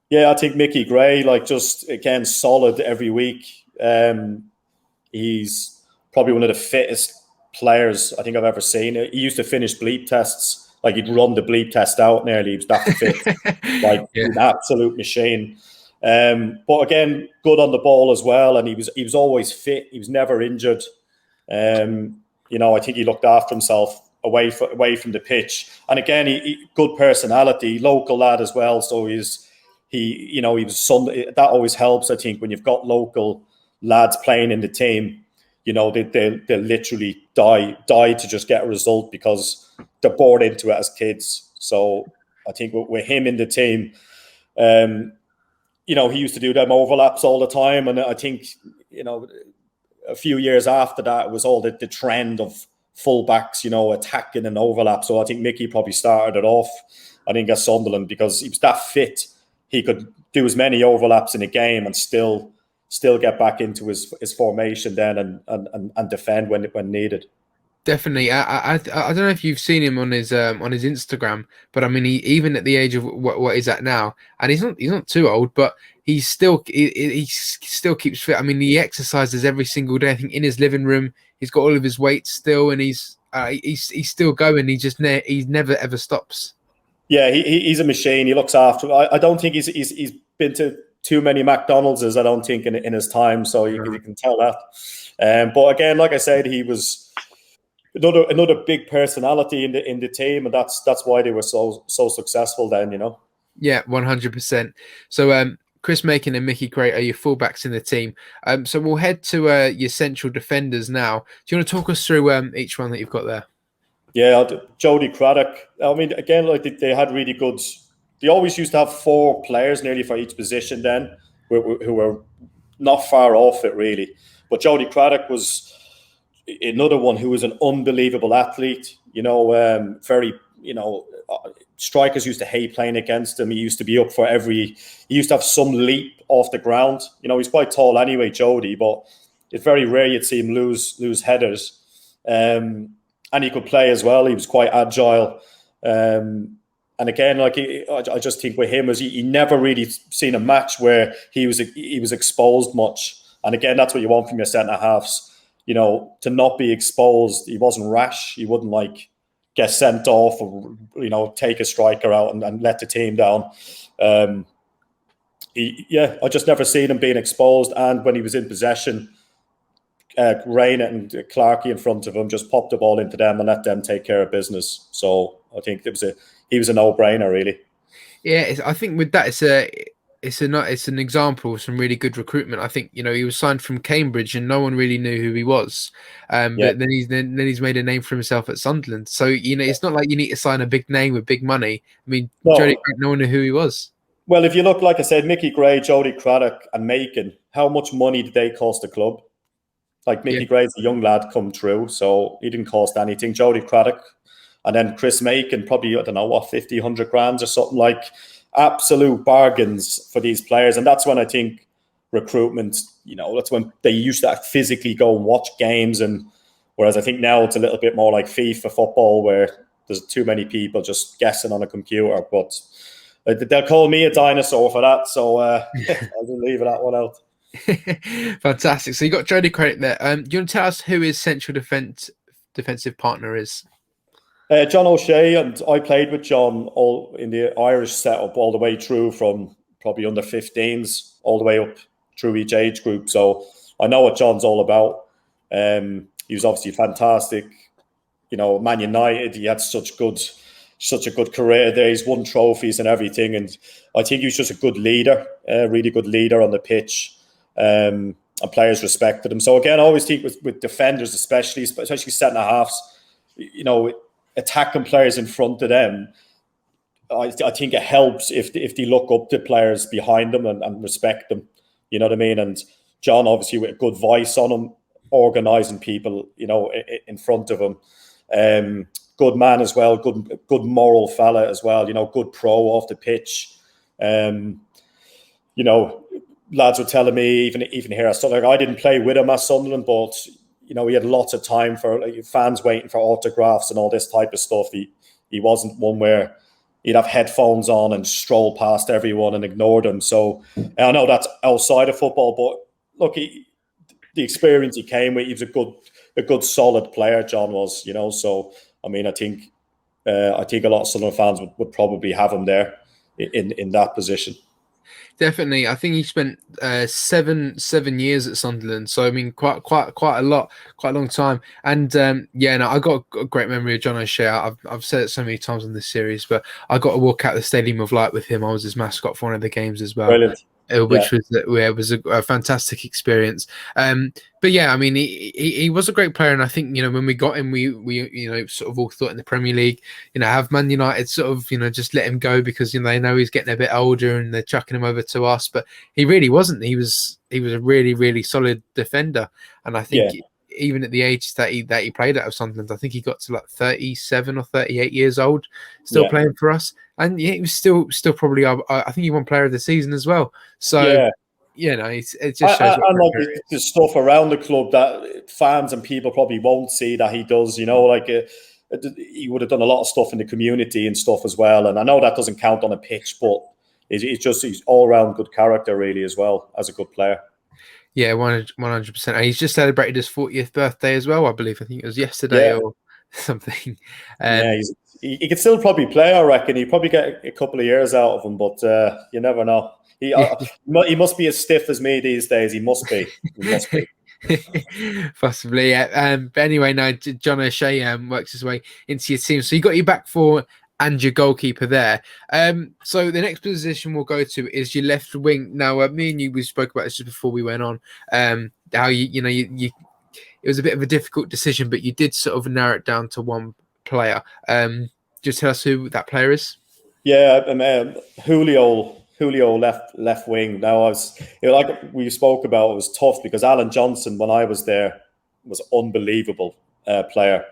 Yeah, I think Mickey Gray, just again, solid every week. He's probably one of the fittest players I think I've ever seen. He used to finish bleep tests, like he'd run the bleep test out nearly. He was that fit, an absolute machine. But again, good on the ball as well, and he was always fit. He was never injured. I think he looked after himself away from the pitch. And again, he good personality, local lad as well. So he was Sunday. That always helps, I think, when you've got local lads playing in the team. They literally die to just get a result because they're bored into it as kids. So I think with him in the team, he used to do them overlaps all the time. And I think, a few years after that, it was all the trend of fullbacks, attacking and overlap. So I think Mickey probably started it off, I think, at Sunderland, because he was that fit. He could do as many overlaps in a game and still get back into his formation then and defend when needed. Definitely. I don't know if you've seen him on his Instagram, but I mean, he, even at the age of what he's at now, and he's not too old, but he still keeps fit. I mean, he exercises every single day. I think in his living room, he's got all of his weights still, and he's still going. He never ever stops. Yeah, he's a machine. He looks after. I don't think he's been to too many McDonald's, I don't think, in his time, so you can tell that. But again, like I said, he was another big personality in the team, and that's why they were so successful then, Yeah, 100%. So Chris Makin and Mickey Gray are your fullbacks in the team. So we'll head to your central defenders now. Do you want to talk us through each one that you've got there? Yeah, Jody Craddock. I mean, again, they had really good. They always used to have 4 players nearly for each position then, who were not far off it really. But Jody Craddock was another one who was an unbelievable athlete. Very, strikers used to hate playing against him. He used to be up for he used to have some leap off the ground. He's quite tall anyway, Jody, but it's very rare you'd see him lose headers. And he could play as well. He was quite agile. And again, I just think with him, he never really seen a match where he was exposed much. And again, that's what you want from your centre halves. To not be exposed. He wasn't rash. He wouldn't get sent off or take a striker out and let the team down. I just never seen him being exposed. And when he was in possession, Rayner and Clarkey in front of him, just popped the ball into them and let them take care of business. So I think he was a no-brainer, really. Yeah, I think with that, it's an example of some really good recruitment. I think he was signed from Cambridge and no one really knew who he was. But then he's made a name for himself at Sunderland. So it's not like you need to sign a big name with big money. I mean, no one knew who he was. Well, if you look, like I said, Mickey Gray, Jody Craddock, and Macon, how much money did they cost the club? Like Yeah. Mickey Gray's a young lad come through, so he didn't cost anything. Jody Craddock, and then Chris Macon, probably, I don't know, what, 50, 100 grand or something, like absolute bargains for these players. And that's when I think recruitment, that's when they used to physically go and watch games. And whereas I think now it's a little bit more like FIFA football, where there's too many people just guessing on a computer. But they'll call me a dinosaur for that, so I'll just leave that one out. Fantastic. So you got Jody Craddock there. Do you want to tell us who his central defensive partner is? John O'Shea, and I played with John all in the Irish setup all the way through, from probably under 15s all the way up through each age group. So I know what John's all about. He was obviously fantastic. Man United, he had such a good career there. He's won trophies and everything. And I think he was just a good leader, a really good leader on the pitch. And players respected him. So again, I always think with defenders, especially centre halves, attacking players in front of them, I think it helps if they look up to players behind them and respect them. You know what I mean? And John, obviously, with a good voice on him, organising people, in front of him. Good man as well, good moral fella as well, good pro off the pitch. Lads were telling me, even here at Sunderland, I didn't play with him at Sunderland, but he had lots of time for fans waiting for autographs and all this type of stuff. He wasn't one where he'd have headphones on and stroll past everyone and ignore them. So I know that's outside of football, but look, the experience he came with, he was a good solid player, John was, So I mean, I think a lot of Sunderland fans would probably have him there in that position. Definitely, I think he spent 7 years at Sunderland. So I mean, quite a lot, quite a long time. And I got a great memory of John O'Shea. I've said it so many times on this series, but I got to walk out the Stadium of Light with him. I was his mascot for one of the games as well. Brilliant. Which was a fantastic experience. But yeah, I mean, he was a great player, and I think when we got him, we sort of all thought in the Premier League, have Man United sort of just let him go because they know he's getting a bit older and they're chucking him over to us. But he really wasn't. He was a really, really solid defender, and I think. Yeah. Even at the age that he played out of Sunderland, I think he got to like 37 or 38 years old, still playing for us, and he was still probably. I think he won Player of the Season as well. So it just shows. And like the stuff around the club that fans and people probably won't see that he does. He would have done a lot of stuff in the community and stuff as well. And I know that doesn't count on a pitch, but he's all around good character really as well as a good player. Yeah, 100%. And he's just celebrated his 40th birthday as well, I believe. I think it was yesterday or something. He could still probably play, I reckon. He'd probably get a couple of years out of him, but you never know. He must be as stiff as me these days. He must be. Possibly, yeah. But anyway, now John O'Shea works his way into your team. So you got your back four and your goalkeeper there. So the next position we'll go to is your left wing. Now, me and you, we spoke about this just before we went on. How you it was a bit of a difficult decision, but you did sort of narrow it down to one player. Just tell us who that player is. Yeah, Julio left wing. Now, like we spoke about, it was tough because Alan Johnson, when I was there, was unbelievable player.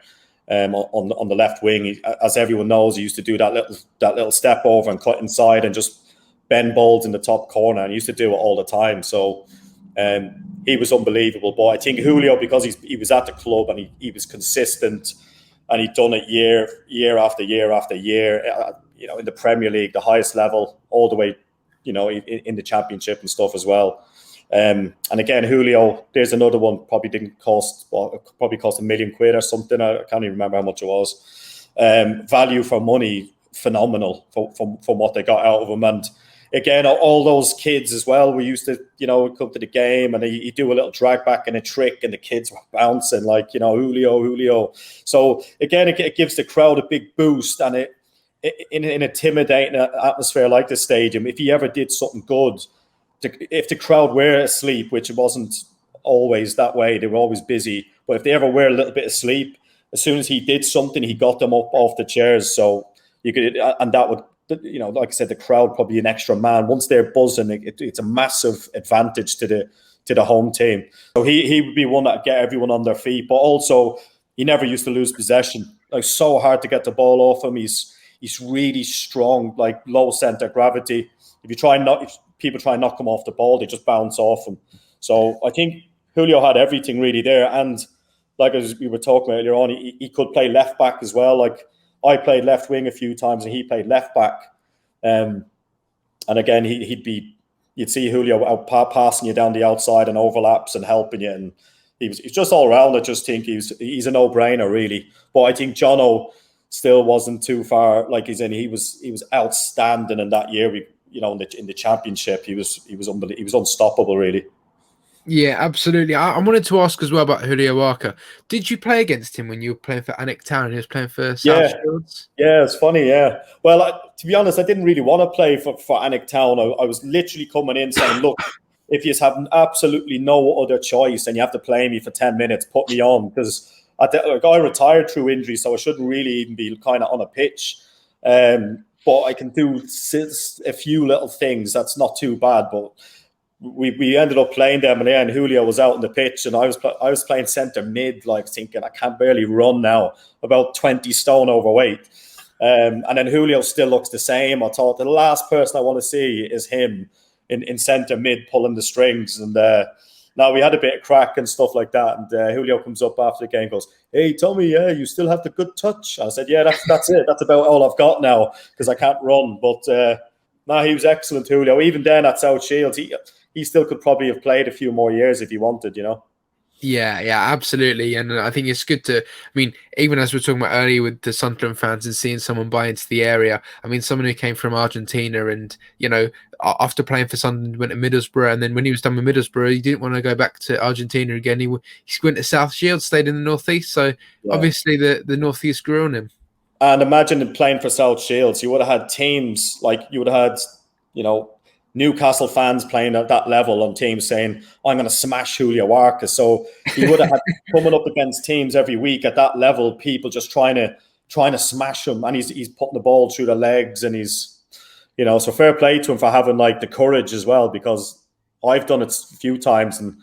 On the left wing, as everyone knows, he used to do that little step over and cut inside and just bend balls in the top corner, and he used to do it all the time. So he was unbelievable. But I think Julio, because he was at the club and he was consistent, and he'd done it year after year after year, in the Premier League, the highest level, all the way, in the Championship and stuff as well. And again, Julio, there's another one, probably cost £1 million or something. I can't even remember how much it was. Value for money, phenomenal from what they got out of him. And again, all those kids as well, we used to, come to the game and he'd do a little drag back and a trick and the kids were bouncing like, Julio. So again, it gives the crowd a big boost, and in an intimidating atmosphere like the stadium, if he ever did something good, if the crowd were asleep, which it wasn't always that way, they were always busy, but if they ever were a little bit asleep, as soon as he did something, he got them up off the chairs. So you could, and that would like I said, the crowd probably an extra man. Once they're buzzing, it's a massive advantage to the home team. So he would be one that get everyone on their feet, but also he never used to lose possession. Like, so hard to get the ball off him. He's really strong, like low center gravity. If people try and knock him off the ball, they just bounce off him. So I think Julio had everything really there. And like as we were talking about earlier on, he could play left back as well. Like, I played left wing a few times and he played left back. And again, you'd see Julio out passing you down the outside and overlaps and helping you. And he's just all around. I just think he's a no-brainer really. But I think Jono still wasn't too far. Like he was outstanding in that year. In the championship, he was unstoppable really. Yeah, absolutely. I wanted to ask as well about Julio Arca. Did you play against him when you were playing for Alnwick Town and he was playing for South Shields? Yeah, it's funny, yeah. Well, to be honest, I didn't really want to play for Alnwick Town. I was literally coming in saying, look, if you have absolutely no other choice and you have to play me for 10 minutes, put me on. Because I retired through injury, so I shouldn't really even be kind of on a pitch. But I can do a few little things. That's not too bad, but we ended up playing them, and Julio was out on the pitch, and I was playing centre mid, like thinking I can't barely run now, about 20 stone overweight, and then Julio still looks the same. I thought the last person I want to see is him in centre mid pulling the strings, and now we had a bit of crack and stuff like that, and Julio comes up after the game and goes, "Hey Tommy, yeah, you still have the good touch." I said, "Yeah, that's it. That's about all I've got now because I can't run." But no, he was excellent, Julio. Even then at South Shields, he still could probably have played a few more years if he wanted, Yeah, absolutely. And I think it's good to, even as we were talking about earlier with the Sunderland fans and seeing someone buy into the area, someone who came from Argentina and, after playing for Sunderland, went to Middlesbrough. And then when he was done with Middlesbrough, he didn't want to go back to Argentina again. He went to South Shields, stayed in the Northeast. So obviously the Northeast grew on him. And imagine playing for South Shields. You would have had teams, like you would have had, Newcastle fans playing at that level on teams saying, I'm going to smash Julio Arca. So he would have had coming up against teams every week at that level, people just trying to smash him. And he's putting the ball through the legs, and he's, so fair play to him for having like the courage as well, because I've done it a few times. And,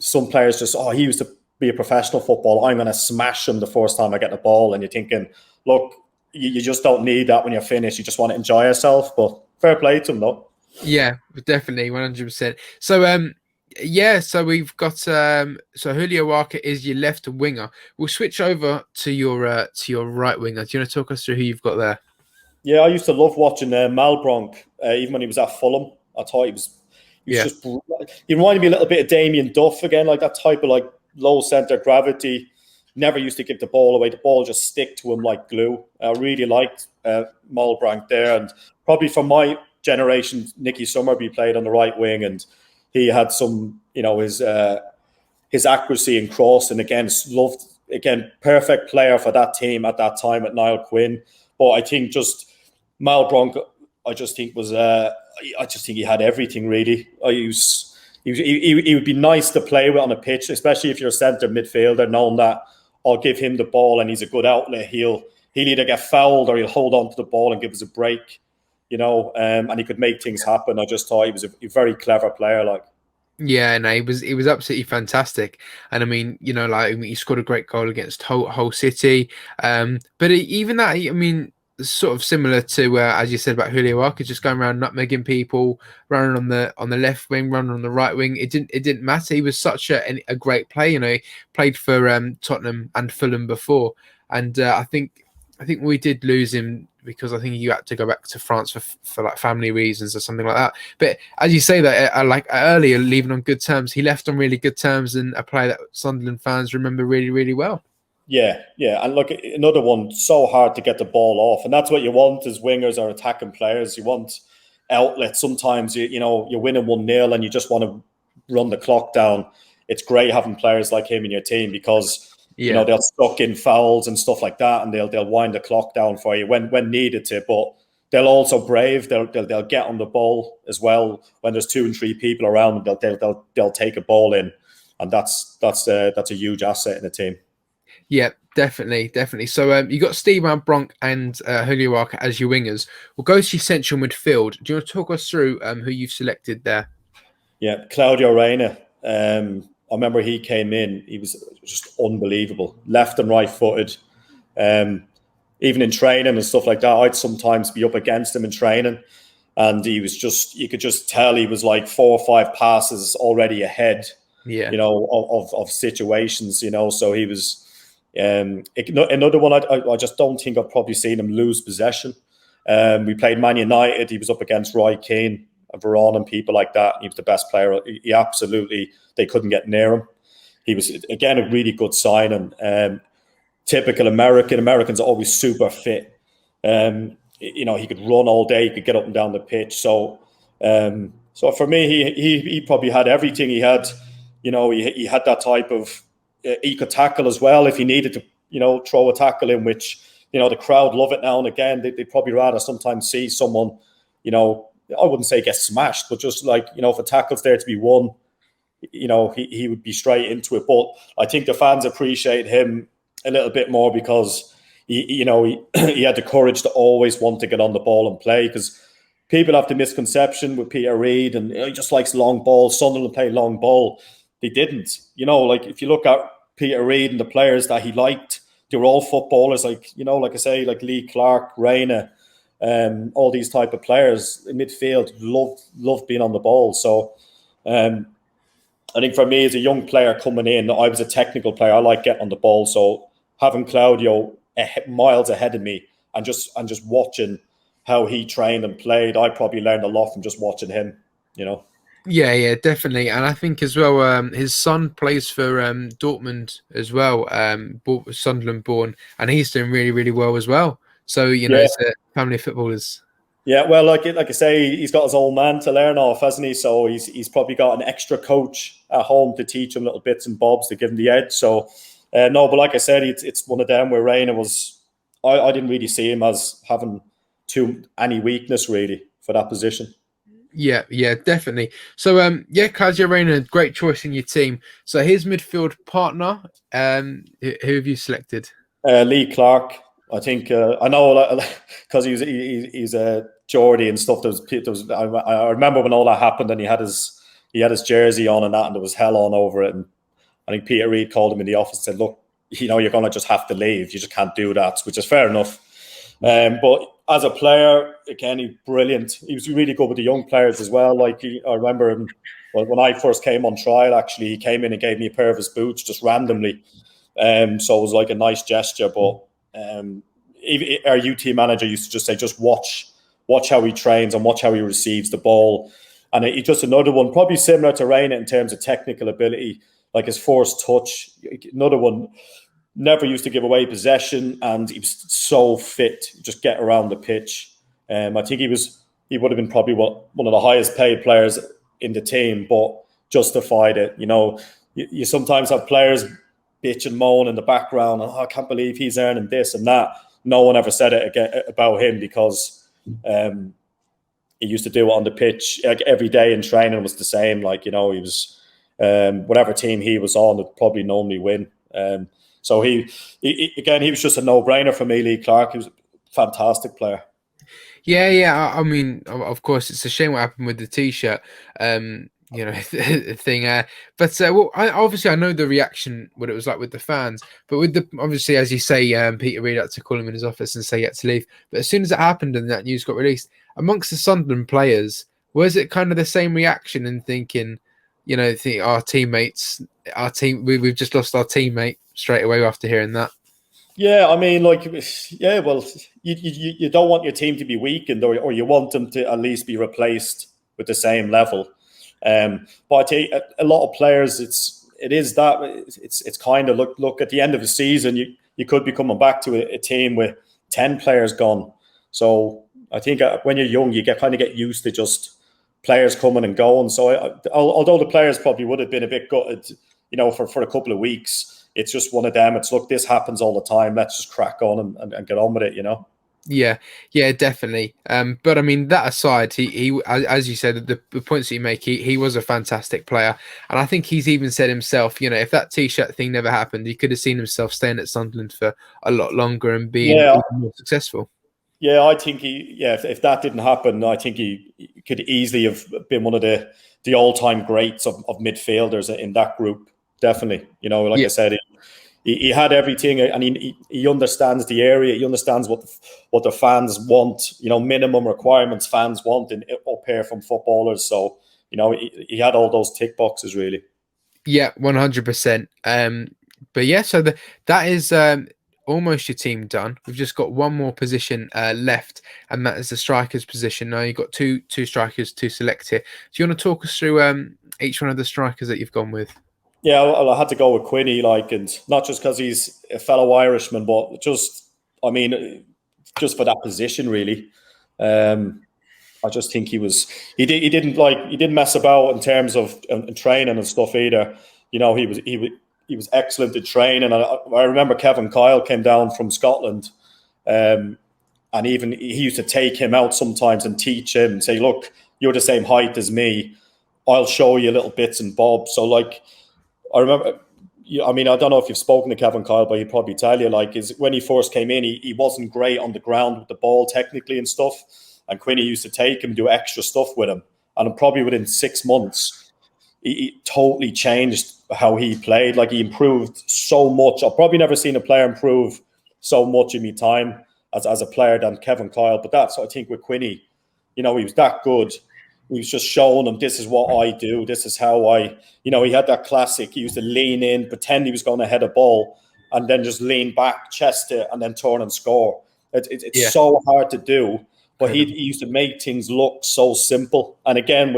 some players just, he used to be a professional footballer. I'm going to smash him the first time I get the ball. And you're thinking, look, you just don't need that when you're finished. You just want to enjoy yourself. But fair play to him though. Yeah, definitely, 100%. So, so we've got so Julio Arca is your left winger. We'll switch over to your right winger. Do you want to talk us through who you've got there? Yeah, I used to love watching Malbronk, even when he was at Fulham. I thought he was just. He reminded me a little bit of Damien Duff again, like that type of like low centre gravity. Never used to give the ball away. The ball just stick to him like glue. I really liked Malbronk there, and probably from my generation, Nicky Summerby played on the right wing, and he had some, his accuracy and crossing perfect player for that team at that time at Niall Quinn. But I think just Malbronk, I just think he had everything really. He would be nice to play with on a pitch, especially if you're a centre midfielder, knowing that I'll give him the ball and he's a good outlet. He'll either get fouled or he'll hold on to the ball and give us a break. And he could make things happen. I just thought he was a very clever player. Yeah, no, he was absolutely fantastic, and he scored a great goal against Hull City. But even that, sort of similar to as you said about Julio Arca, just going around nutmegging people, running on the left wing, running on the right wing. It didn't matter. He was such a great player. He played for Tottenham and Fulham before, and I think we did lose him because I think you had to go back to France for like family reasons or something like that. But as you say that, like earlier, leaving on good terms, he left on really good terms, and a player that Sunderland fans remember really, really well. Yeah. And look, another one, so hard to get the ball off. And that's what you want as wingers or attacking players. You want outlets. Sometimes, you're winning 1-0 and you just want to run the clock down. It's great having players like him in your team because they'll stuck in fouls and stuff like that, and they'll wind the clock down for you when needed to. But they'll also brave. They'll get on the ball as well when there's 2 and 3 people around. They'll take a ball in, and that's a huge asset in the team. Yeah, definitely, definitely. So you got Steve Bronk and Julio Arca as your wingers. We'll go to your central midfield. Do you want to talk us through who you've selected there? Yeah, Claudio Reyna. I remember he came in. He was just unbelievable, left and right footed. Um, Even in training and stuff like that, I'd sometimes be up against him in training, and he was you could just tell he was like 4 or 5 passes already ahead, Yeah, of situations, So he was another one. I just don't think I've probably seen him lose possession. We played Man United. He was up against Roy Keane, Varane, and people like that. He was the best player. He absolutely, they couldn't get near him. He was, again, a really good signing. Typical American. Americans are always super fit. He could run all day. He could get up and down the pitch. So for me, he probably had everything. He had, he had that type of. He could tackle as well if he needed to. Throw a tackle in, which the crowd love it now and again. They'd probably rather sometimes see someone, I wouldn't say get smashed, but just like if a tackle's there to be won, he would be straight into it. But I think the fans appreciate him a little bit more because he had the courage to always want to get on the ball and play, because people have the misconception with Peter Reid and he just likes long ball. Sunderland play long ball. They didn't. Like if you look at Peter Reid and the players that he liked, they were all footballers. Like like I say, like Lee Clark, Reyna, all these type of players in midfield loved being on the ball. So I think for me as a young player coming in, I was a technical player. I like getting on the ball. So having Claudio miles ahead of me and just watching how he trained and played, I probably learned a lot from just watching him. yeah, yeah, definitely. And I think as well, his son plays for Dortmund as well. Sunderland born, and he's doing really, really well as well. So Yeah. it's a family of footballers. Yeah, well, like I say, he's got his old man to learn off, hasn't he? So he's probably got an extra coach at home to teach him little bits and bobs to give him the edge. So no, but like I said, it's one of them where Reyna was. I didn't really see him as having any weakness really for that position. Yeah, yeah, definitely. So, yeah, Kazia Reyna, great choice in your team. So, his midfield partner, who have you selected? Lee Clark, I think I know because he's a Geordie and stuff. I remember when all that happened and he had his jersey on and that, and there was hell on over it. And I think Peter Reid called him in the office and said, "Look, you're going to just have to leave. You just can't do that," which is fair enough. But as a player, again, he's brilliant. He was really good with the young players as well. Like I remember him when I first came on trial. Actually, he came in and gave me a pair of his boots just randomly. So it was like a nice gesture. But our UT manager used to just say, just watch how he trains and watch how he receives the ball. And he's just another one, probably similar to Reyna in terms of technical ability, like his forced touch. Another one, never used to give away possession, and he was so fit, just get around the pitch. I think he would have been probably one of the highest paid players in the team, but justified it. You sometimes have players bitch and moan in the background, and I can't believe he's earning this and that. No one ever said it again about him because he used to do it on the pitch like every day in training was the same. Like he was whatever team he was on would probably normally win. So he was just a no-brainer for me, Lee Clark. He was a fantastic player. Yeah, yeah. I mean, of course, it's a shame what happened with the t-shirt, thing. But well, I know the reaction, what it was like with the fans. But with obviously, as you say, Peter Reid had to call him in his office and say he had to leave. But as soon as it happened and that news got released, amongst the Sunderland players, was it kind of the same reaction and thinking, our teammates, we've just lost our teammate straight away after hearing that? Yeah, I mean, well, you don't want your team to be weakened, or you want them to at least be replaced with the same level. But I think a lot of players, it's kind of look at the end of the season, you could be coming back to a team with 10 players gone. So I think when you're young, you get used to just players coming and going. So although the players probably would have been a bit gutted, for a couple of weeks. It's just one of them. It's, look, this happens all the time. Let's just crack on and get on with it, Yeah, definitely. But I mean, that aside, he as you said, the points that you make, he was a fantastic player, and I think he's even said himself, if that t-shirt thing never happened, he could have seen himself staying at Sunderland for a lot longer and being Yeah, even more successful. yeah, I think if that didn't happen, I think he could easily have been one of the all-time greats of midfielders in that group. Definitely, like I Yeah, said, he had everything, and he understands the area. He understands what the fans want. Minimum requirements fans want up here from footballers. So he had all those tick boxes really. yeah, 100%. But yeah, so that is almost your team done. We've just got one more position left, and that is the strikers position. Now you've got two strikers to select here. Do you want to talk us through each one of the strikers that you've gone with? Yeah, well, I had to go with Quinny, and not just because he's a fellow Irishman, but I mean, just for that position, really. Um, I just think he didn't mess about in terms of training and stuff either. He was excellent at training. I remember Kevin Kyle came down from Scotland, um, and even he used to take him out sometimes and teach him and say, "Look, you're the same height as me. I'll show you little bits and bobs." So I remember. I mean, I don't know if you've spoken to Kevin Kyle, but he'd probably tell you, is when he first came in, he wasn't great on the ground with the ball technically and stuff. And Quinny used to take him and do extra stuff with him. And probably within 6 months, he totally changed how he played. He improved so much. I've probably never seen a player improve so much in my time as a player than Kevin Kyle. But that's, I think, with Quinny, he was that good. He was just showing them, this is what I do. This is how he had that classic. He used to lean in, pretend he was going to head a ball, and then just lean back, chest it, and then turn and score. It's Yeah, so hard to do, but he incredible. used to make things look so simple. And again,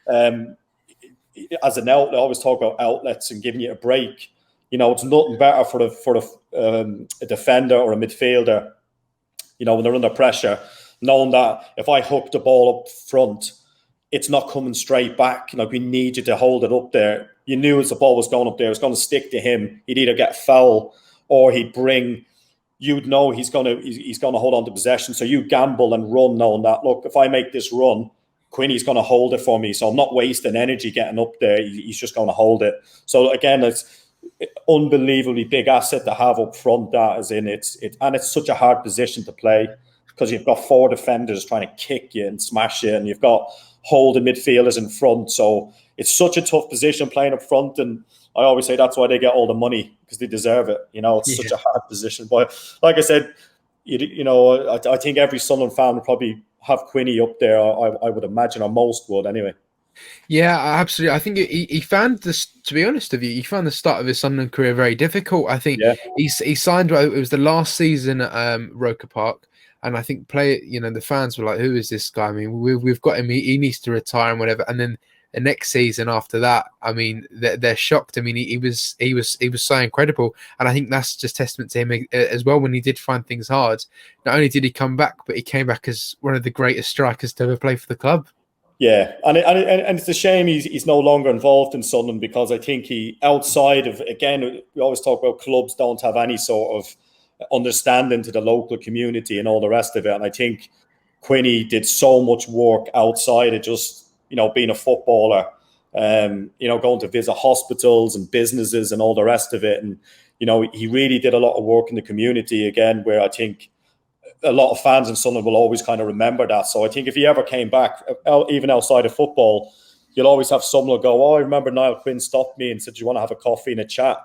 um, as an outlet, I always talk about outlets and giving you a break. It's nothing better for a defender or a midfielder. When they're under pressure, knowing that if I hook the ball up front, it's not coming straight back. We need you to hold it up there. You knew as the ball was going up there, it was going to stick to him. He'd either get foul or he'd bring. You'd know he's going to hold on to possession. So you gamble and run, knowing that, look, if I make this run, Quinny's going to hold it for me. So I'm not wasting energy getting up there. He's just going to hold it. So again, it's unbelievably big asset to have up front. That is in it, and it's such a hard position to play because you've got four defenders trying to kick you and smash you, and you've got holding midfielders in front. So it's such a tough position playing up front, and I always say that's why they get all the money, because they deserve it. It's Yeah. such a hard position. But like I said, I think every Sunderland fan would probably have Quinny up there. I would imagine, or most would anyway. Yeah, absolutely. I think he found this. To be honest with you, he found the start of his Sunderland career very difficult. I think Yeah, he signed. It was the last season at Roker Park, and I think the fans were like, "Who is this guy?" I mean, we've got him. He needs to retire and whatever. And then the next season after that, I mean, they're shocked. I mean, he was so incredible, and I think that's just testament to him as well. When he did find things hard, not only did he come back, but he came back as one of the greatest strikers to ever play for the club. yeah, and it's a shame he's no longer involved in Sunderland, because I think he, outside of, again, we always talk about clubs don't have any sort of understanding to the local community and all the rest of it. And I think Quinny did so much work outside of just being a footballer, going to visit hospitals and businesses and all the rest of it. And he really did a lot of work in the community, again, where I think a lot of fans in Sunderland will always kind of remember that. So I think if he ever came back, even outside of football, you'll always have someone will go, "Oh, I remember Niall Quinn stopped me and said, do you want to have a coffee and a chat?"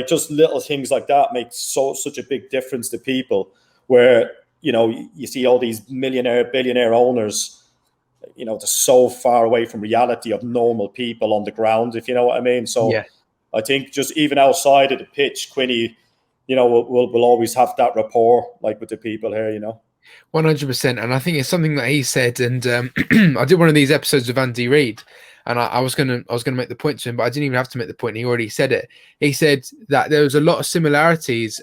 Just little things like that make such a big difference to people, where you see all these millionaire, billionaire owners, they're so far away from reality of normal people on the ground, if you know what I mean. So Yeah. I think just even outside of the pitch, Quinny, will always have that rapport with the people here. 100%, and I think it's something that he said. And I did one of these episodes of Andy Reid, and I was gonna make the point to him, but I didn't even have to make the point. He already said it. He said that there was a lot of similarities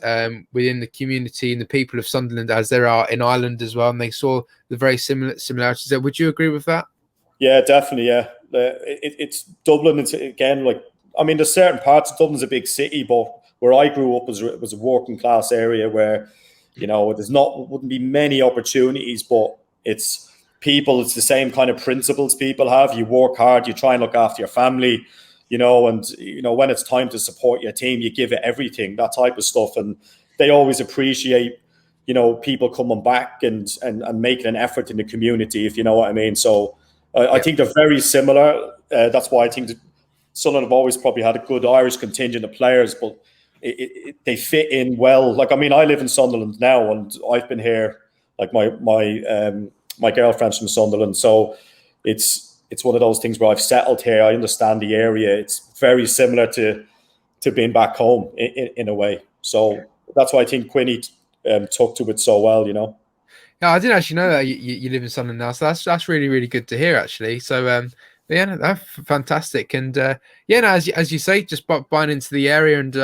within the community and the people of Sunderland as there are in Ireland as well, and they saw the very similarities there. Would you agree with that? Yeah, definitely. Yeah, it's Dublin. It's again I mean, there's certain parts of Dublin's a big city, but where I grew up was a working class area where wouldn't be many opportunities, but it's the same kind of principles people have. You work hard, you try and look after your family, and when it's time to support your team, you give it everything, that type of stuff. And they always appreciate, people coming back and making an effort in the community, if you know what I mean. So I think they're very similar. That's why I think that Sunderland have always probably had a good Irish contingent of players, but they fit in well. Like, I mean, I live in Sunderland now, and I've been here. Like my girlfriend's from Sunderland, so it's one of those things where I've settled here. I understand the area. It's very similar to being back home in a way. So that's why I think Quinny took to it so well. Yeah, I didn't actually know that you live in Sunderland now, so that's really, really good to hear, actually. So yeah, no, that's fantastic. And yeah, no, as you say, just buying into the area. And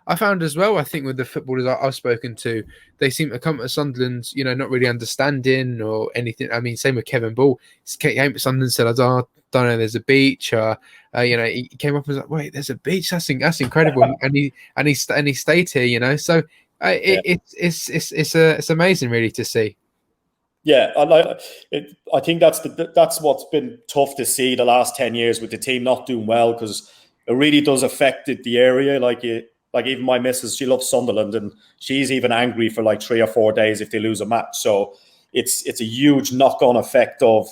I found as well, I think with the footballers I've spoken to, they seem to come to Sunderland, not really understanding or anything. I mean, same with Kevin Ball. He came to Sunderland and said, I don't know, there's a beach. He came up and was like, wait, there's a beach? That's incredible. and he stayed here. So it's amazing, really, to see. Yeah, I think that's what's been tough to see the last 10 years with the team not doing well, because it really does affect the area. Like even my missus, she loves Sunderland, and she's even angry for like 3 or 4 days if they lose a match. So it's a huge knock-on effect of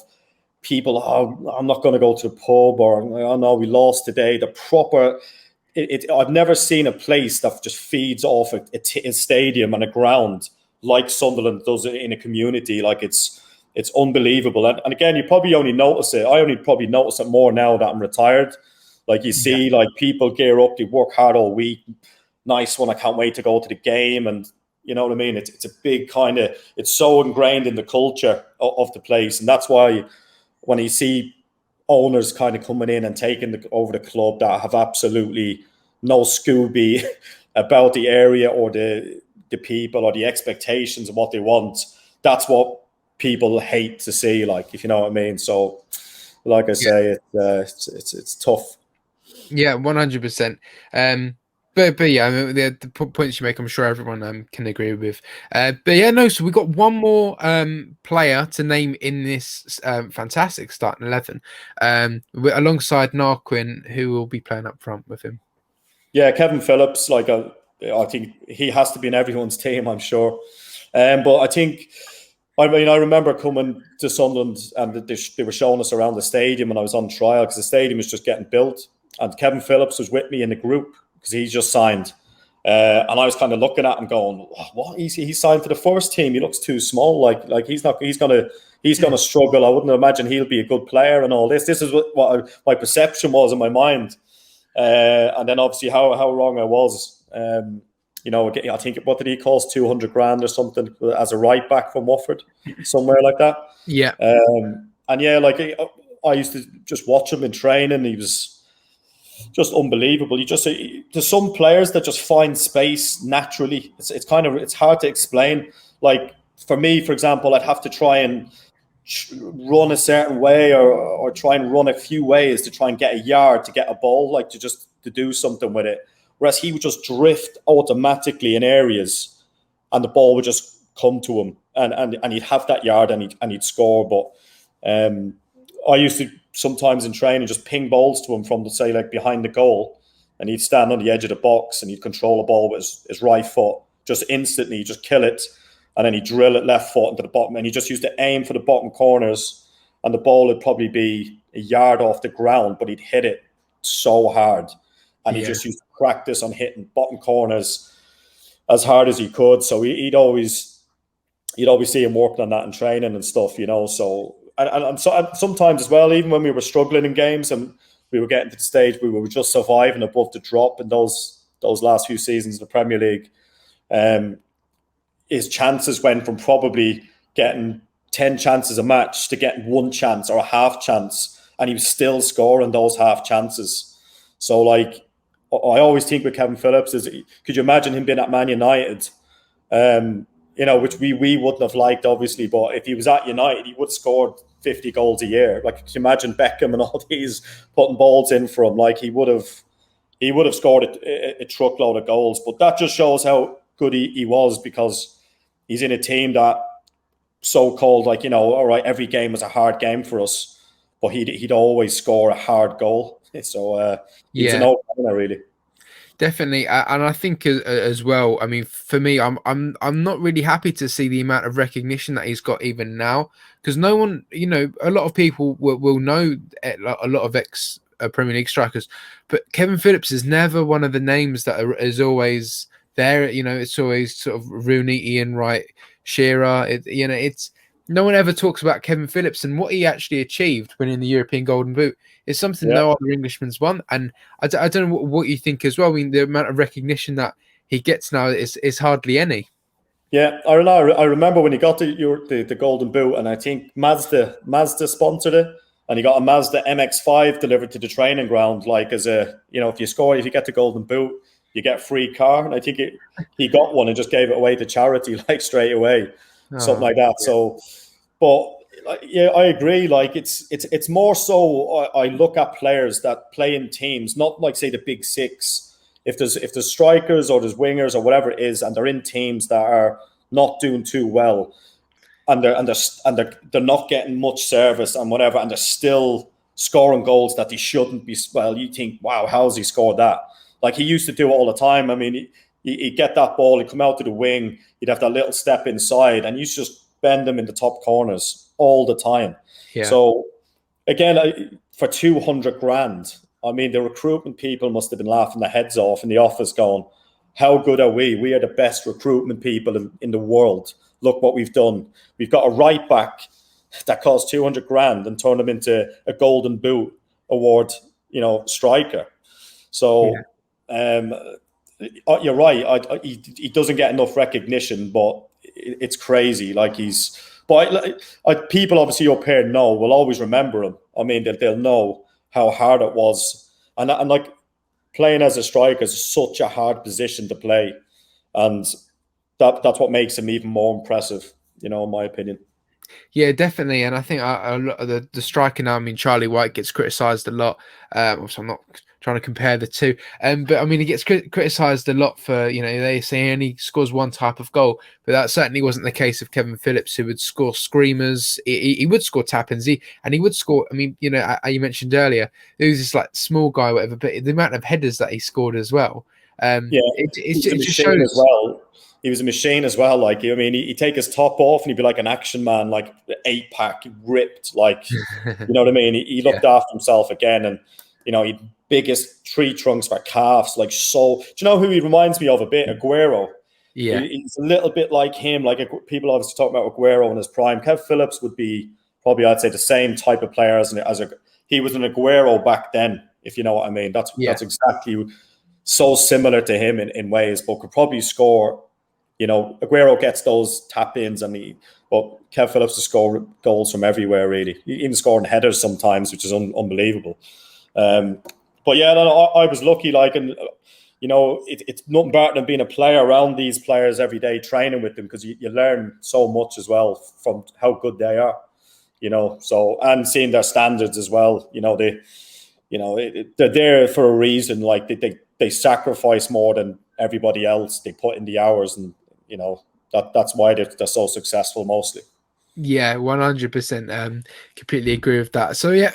people. Oh, I'm not going to go to the pub, or oh no, we lost today. The proper. I've never seen a place that just feeds off a stadium and a ground like Sunderland does it in a community. Like it's unbelievable. And again, you probably only notice it. I only probably notice it more now that I'm retired. Like you see, like people gear up, they work hard all week. Nice one. I can't wait to go to the game. And you know what I mean? It's a big kind of, it's so ingrained in the culture of the place. And that's why when you see owners kind of coming in and taking over the club that have absolutely no Scooby about the area or the people or the expectations of what they want, that's what people hate to see, like, if you know what I mean. So like I say, it's tough. Yeah, 100%. But yeah, I mean, the points you make, I'm sure everyone can agree with. But yeah, no. So we got one more player to name in this fantastic starting 11, alongside Narquin, who will be playing up front with him. Yeah, Kevin Phillips. Like I think he has to be in everyone's team, I'm sure. But I think, I mean, I remember coming to Sunderland and they were showing us around the stadium, and I was on trial because the stadium was just getting built, and Kevin Phillips was with me in the group because he just signed. And I was kind of looking at him going, what? He signed for the first team. He looks too small. Like he's gonna struggle. I wouldn't imagine he'll be a good player and all this. This is what my perception was in my mind. And then obviously how wrong I was. I think, what did he cost, 200 grand or something as a right back from Watford, somewhere like that. Yeah. And yeah, like I used to just watch him in training. He was just unbelievable. There's some players that just find space naturally. It's hard to explain. Like for me, for example, I'd have to try and run a certain way or try and run a few ways to try and get a yard to get a ball, like to do something with it. Whereas he would just drift automatically in areas and the ball would just come to him and he'd have that yard and he'd score. But I used to sometimes in training just ping balls to him from, say, like behind the goal, and he'd stand on the edge of the box and he'd control a ball with his right foot, just instantly, just kill it. And then he'd drill it left foot into the bottom, and he just used to aim for the bottom corners, and the ball would probably be a yard off the ground, but he'd hit it so hard. And he just used to practice on hitting bottom corners as hard as he could. So you'd always see him working on that in training and stuff, So and sometimes as well, even when we were struggling in games and we were getting to the stage we were just surviving above the drop in those last few seasons in the Premier League, his chances went from probably getting 10 chances a match to getting one chance or a half chance, and he was still scoring those half chances. So, like, I always think with Kevin Phillips is, could you imagine him being at Man United? Which we wouldn't have liked, obviously, but if he was at United, he would have scored 50 goals a year. Like, could you imagine Beckham and all these putting balls in for him? Like, he would have scored a truckload of goals. But that just shows how good he was, because he's in a team that so-called, like, all right, every game was a hard game for us, but he'd always score a hard goal. So he was a Yeah. no-brainer, really. Definitely, and I think as well. I mean, for me, I'm not really happy to see the amount of recognition that he's got even now, because no one, a lot of people will know a lot of ex Premier League strikers, but Kevin Phillips is never one of the names that is always there. It's always sort of Rooney, Ian Wright, Shearer. It's no one ever talks about Kevin Phillips and what he actually achieved winning the European Golden Boot. It's something Yeah. no other Englishman's won, and I don't know what you think as well. I mean, the amount of recognition that he gets now is hardly any. Yeah, I don't know. I remember when he got the Golden Boot, and I think Mazda sponsored it, and he got a Mazda MX-5 delivered to the training ground, like as a, if you get the Golden Boot, you get a free car. And I think he got one and just gave it away to charity, like straight away, something like that. Yeah. So, but yeah, I agree. Like it's more so I look at players that play in teams, not like say the big six. If there's strikers or there's wingers or whatever it is, and they're in teams that are not doing too well, and they're not getting much service and whatever, and they're still scoring goals that they shouldn't be. Well, you think, wow, how's he scored that? Like he used to do it all the time. I mean, he'd get that ball, he'd come out to the wing, he'd have that little step inside, and you just bend them in the top corners all the time. Yeah. So again, for 200 grand. I mean, the recruitment people must have been laughing their heads off in the office going, how good are we? We are the best recruitment people in the world. Look what we've done. We've got a right back that costs 200 grand and turned him into a Golden Boot award, striker. So you're right. He doesn't get enough recognition, but it's crazy. Like people obviously up here will always remember him. I mean, they'll know how hard it was, and like playing as a striker is such a hard position to play, and that's what makes him even more impressive, in my opinion. Yeah, definitely, and I think the striker now. I mean, Charlie White gets criticised a lot. So I'm not trying to compare the two, but I mean, he gets criticised a lot for they say he only scores one type of goal, but that certainly wasn't the case of Kevin Phillips, who would score screamers. He would score tap-ins, and he would score. I mean, you mentioned earlier, he was this like small guy, whatever, but the amount of headers that he scored as well. It just shows as well. He was a machine as well. Like, I mean, he'd take his top off and he'd be like an action man, like 8-pack, ripped. Like, you know what I mean? He looked after himself again, and he biggest tree trunks for calves. Like, so do you know who he reminds me of a bit? Aguero. Yeah, he's a little bit like him. Like people obviously talk about Aguero in his prime. Kev Phillips would be probably, I'd say, the same type of player he was an Aguero back then. If you know what I mean. That's exactly so similar to him in ways, but could probably score. Aguero gets those tap-ins, but Kev Phillips will score goals from everywhere, really. Even scoring headers sometimes, which is unbelievable. But yeah, I was lucky, and it's nothing better than being a player around these players every day, training with them, because you learn so much as well from how good they are. So, and seeing their standards as well. They're there for a reason. Like they sacrifice more than everybody else. They put in the hours, and that's why they're so successful mostly. Yeah, 100%. Completely agree with that. So yeah,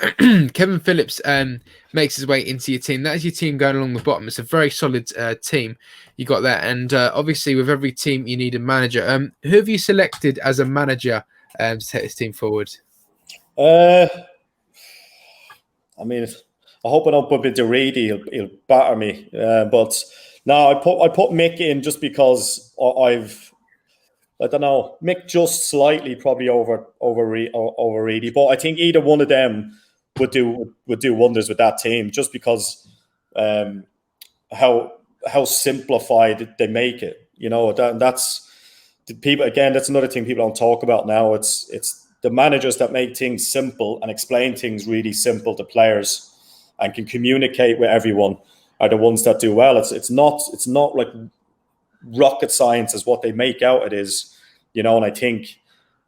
Kevin Phillips makes his way into your team. That is your team going along the bottom. It's a very solid team you got there, and obviously with every team you need a manager. Who have you selected as a manager to take this team forward? I mean, I hope I don't bump into Reedy. He'll batter me. But no, I put Mick in just because I don't know, Mick just slightly probably over Reedy, but I think either one of them would do wonders with that team, just because how simplified they make it. That's the people. Again, that's another thing people don't talk about now. It's the managers that make things simple and explain things really simple to players and can communicate with everyone are the ones that do well. It's not like rocket science is what they make out it is, and I think,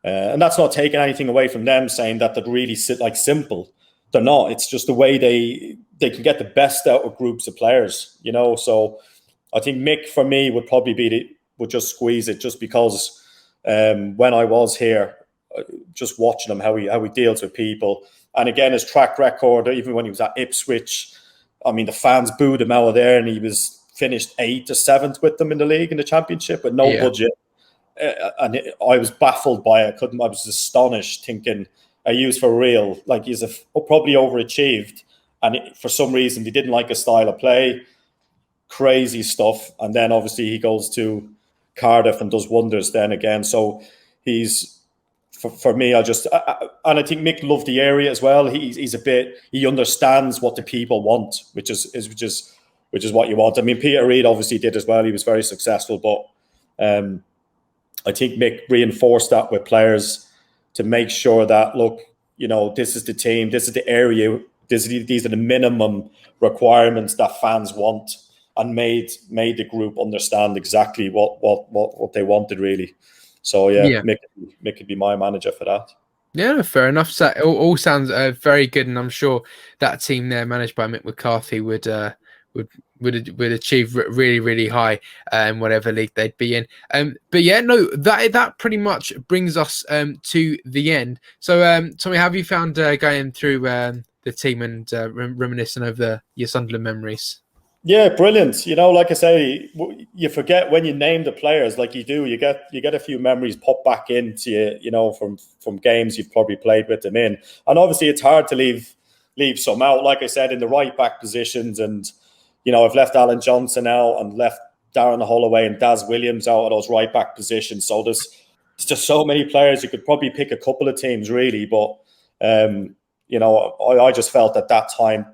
and that's not taking anything away from them saying that they're really simple. They're not. It's just the way they can get the best out of groups of players, So I think Mick for me would probably would just squeeze it, just because when I was here, just watching him, how he deals with people. And again, his track record, even when he was at Ipswich, I mean, the fans booed him out of there, and he was finished 8th or 7th with them in the league, in the Championship, with no budget. And I was baffled by it. I was astonished, thinking, are you for real? Like, he's probably overachieved. And for some reason, they didn't like his style of play. Crazy stuff. And then obviously he goes to Cardiff and does wonders then again. So he's, for me, and I think Mick loved the area as well. He understands what the people want, which is what you want. I mean, Peter Reid obviously did as well. He was very successful, but I think Mick reinforced that with players to make sure that, look, this is the team, this is the area, these are the minimum requirements that fans want, and made the group understand exactly what they wanted, really. So yeah. Mick could be my manager for that. Yeah, fair enough. So it all sounds very good, and I'm sure that team there, managed by Mick McCarthy, would achieve really, really high in whatever league they'd be in. But yeah, no, that pretty much brings us to the end. So Tommy, how have you found going through the team and reminiscing over your Sunderland memories? Yeah, brilliant. Like I say, you forget when you name the players, like you do. You get a few memories pop back into you, from games you've probably played with them in. And obviously, it's hard to leave some out. Like I said, in the right back positions, and I've left Alan Johnson out and left Darren Holloway and Daz Williams out of those right back positions. So there's just so many players. You could probably pick a couple of teams, really, but I just felt at that time,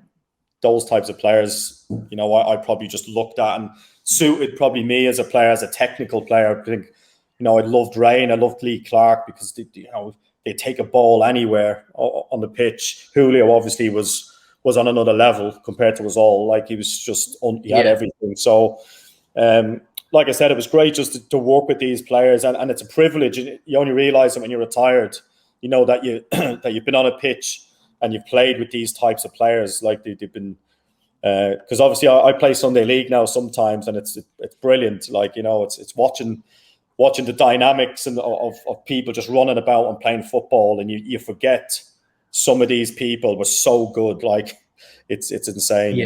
those types of players, I probably just looked at and suited probably me as a player, as a technical player. I think, I loved Rain, I loved Lee Clark, because they take a ball anywhere on the pitch. Julio obviously was on another level compared to us all. Like, he was just, he had everything. So, like I said, it was great just to work with these players, and it's a privilege. You only realise it when you're retired, that you've been on a pitch and you've played with these types of players. Like, they've been, because obviously I play Sunday League now sometimes, and it's brilliant. Like, it's watching the dynamics of people just running about and playing football, and you forget some of these people were so good. Like, it's insane.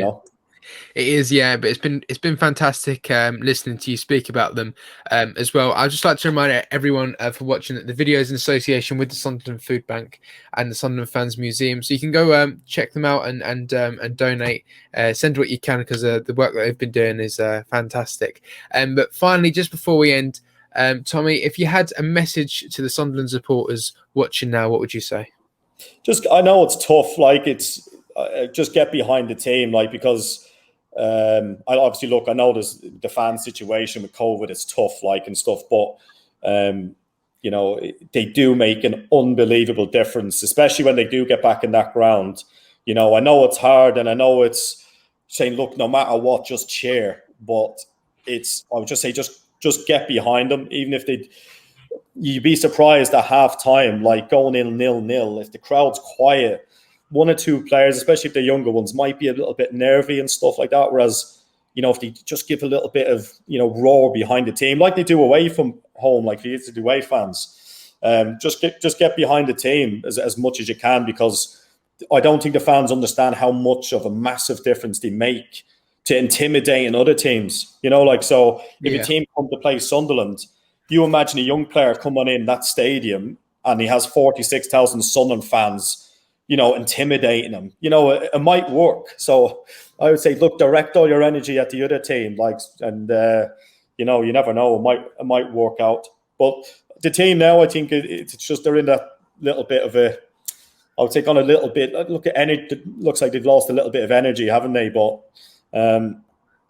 It is, yeah, but it's been fantastic listening to you speak about them as well. I'd just like to remind everyone for watching that the video is in association with the Sunderland Food Bank and the Sunderland Fans Museum, so you can go check them out and donate. Send what you can, because the work that they've been doing is fantastic. But finally, just before we end, Tommy, if you had a message to the Sunderland supporters watching now, what would you say? I know it's tough. Like, it's just get behind the team, like, because I obviously, look, I know there's the fan situation with COVID, it's tough, like, and stuff, but they do make an unbelievable difference, especially when they do get back in that ground. I know it's hard, and I know it's saying, look, no matter what, just cheer. But I would just say, just get behind them, even if you'd be surprised at half time, like going in 0-0, if the crowd's quiet, one or two players, especially if they're younger ones, might be a little bit nervy and stuff like that. Whereas, if they just give a little bit of, roar behind the team, like they do away from home, like they used to do away fans, just get behind the team as much as you can, because I don't think the fans understand how much of a massive difference they make to intimidating other teams. So if a team come to play Sunderland, you imagine a young player coming in that stadium and he has 46,000 Sunderland fans, intimidating them. It might work. So I would say, look, direct all your energy at the other team, and you never know, it might work out. But the team now, I think it's just, they're in that little bit of a, I would say, on a little bit. Look at energy. It looks like they've lost a little bit of energy, haven't they? But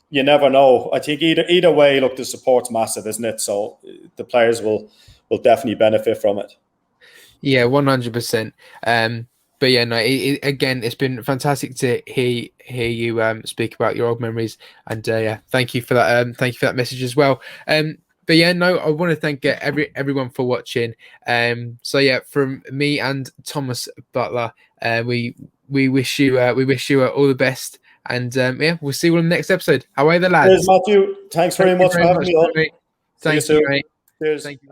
you never know. I think either way, look, the support's massive, isn't it? So the players will definitely benefit from it. Yeah, 100%. But yeah, no. Again, it's been fantastic to hear you speak about your old memories, and thank you for that. Thank you for that message as well. But yeah, no, I want to thank everyone for watching. So yeah, from me and Thomas Butler, we wish you all the best, and we'll see you on the next episode. How are the lads? Cheers, Matthew. Thanks very much for having me on. Thank you, mate. Cheers. Thank you.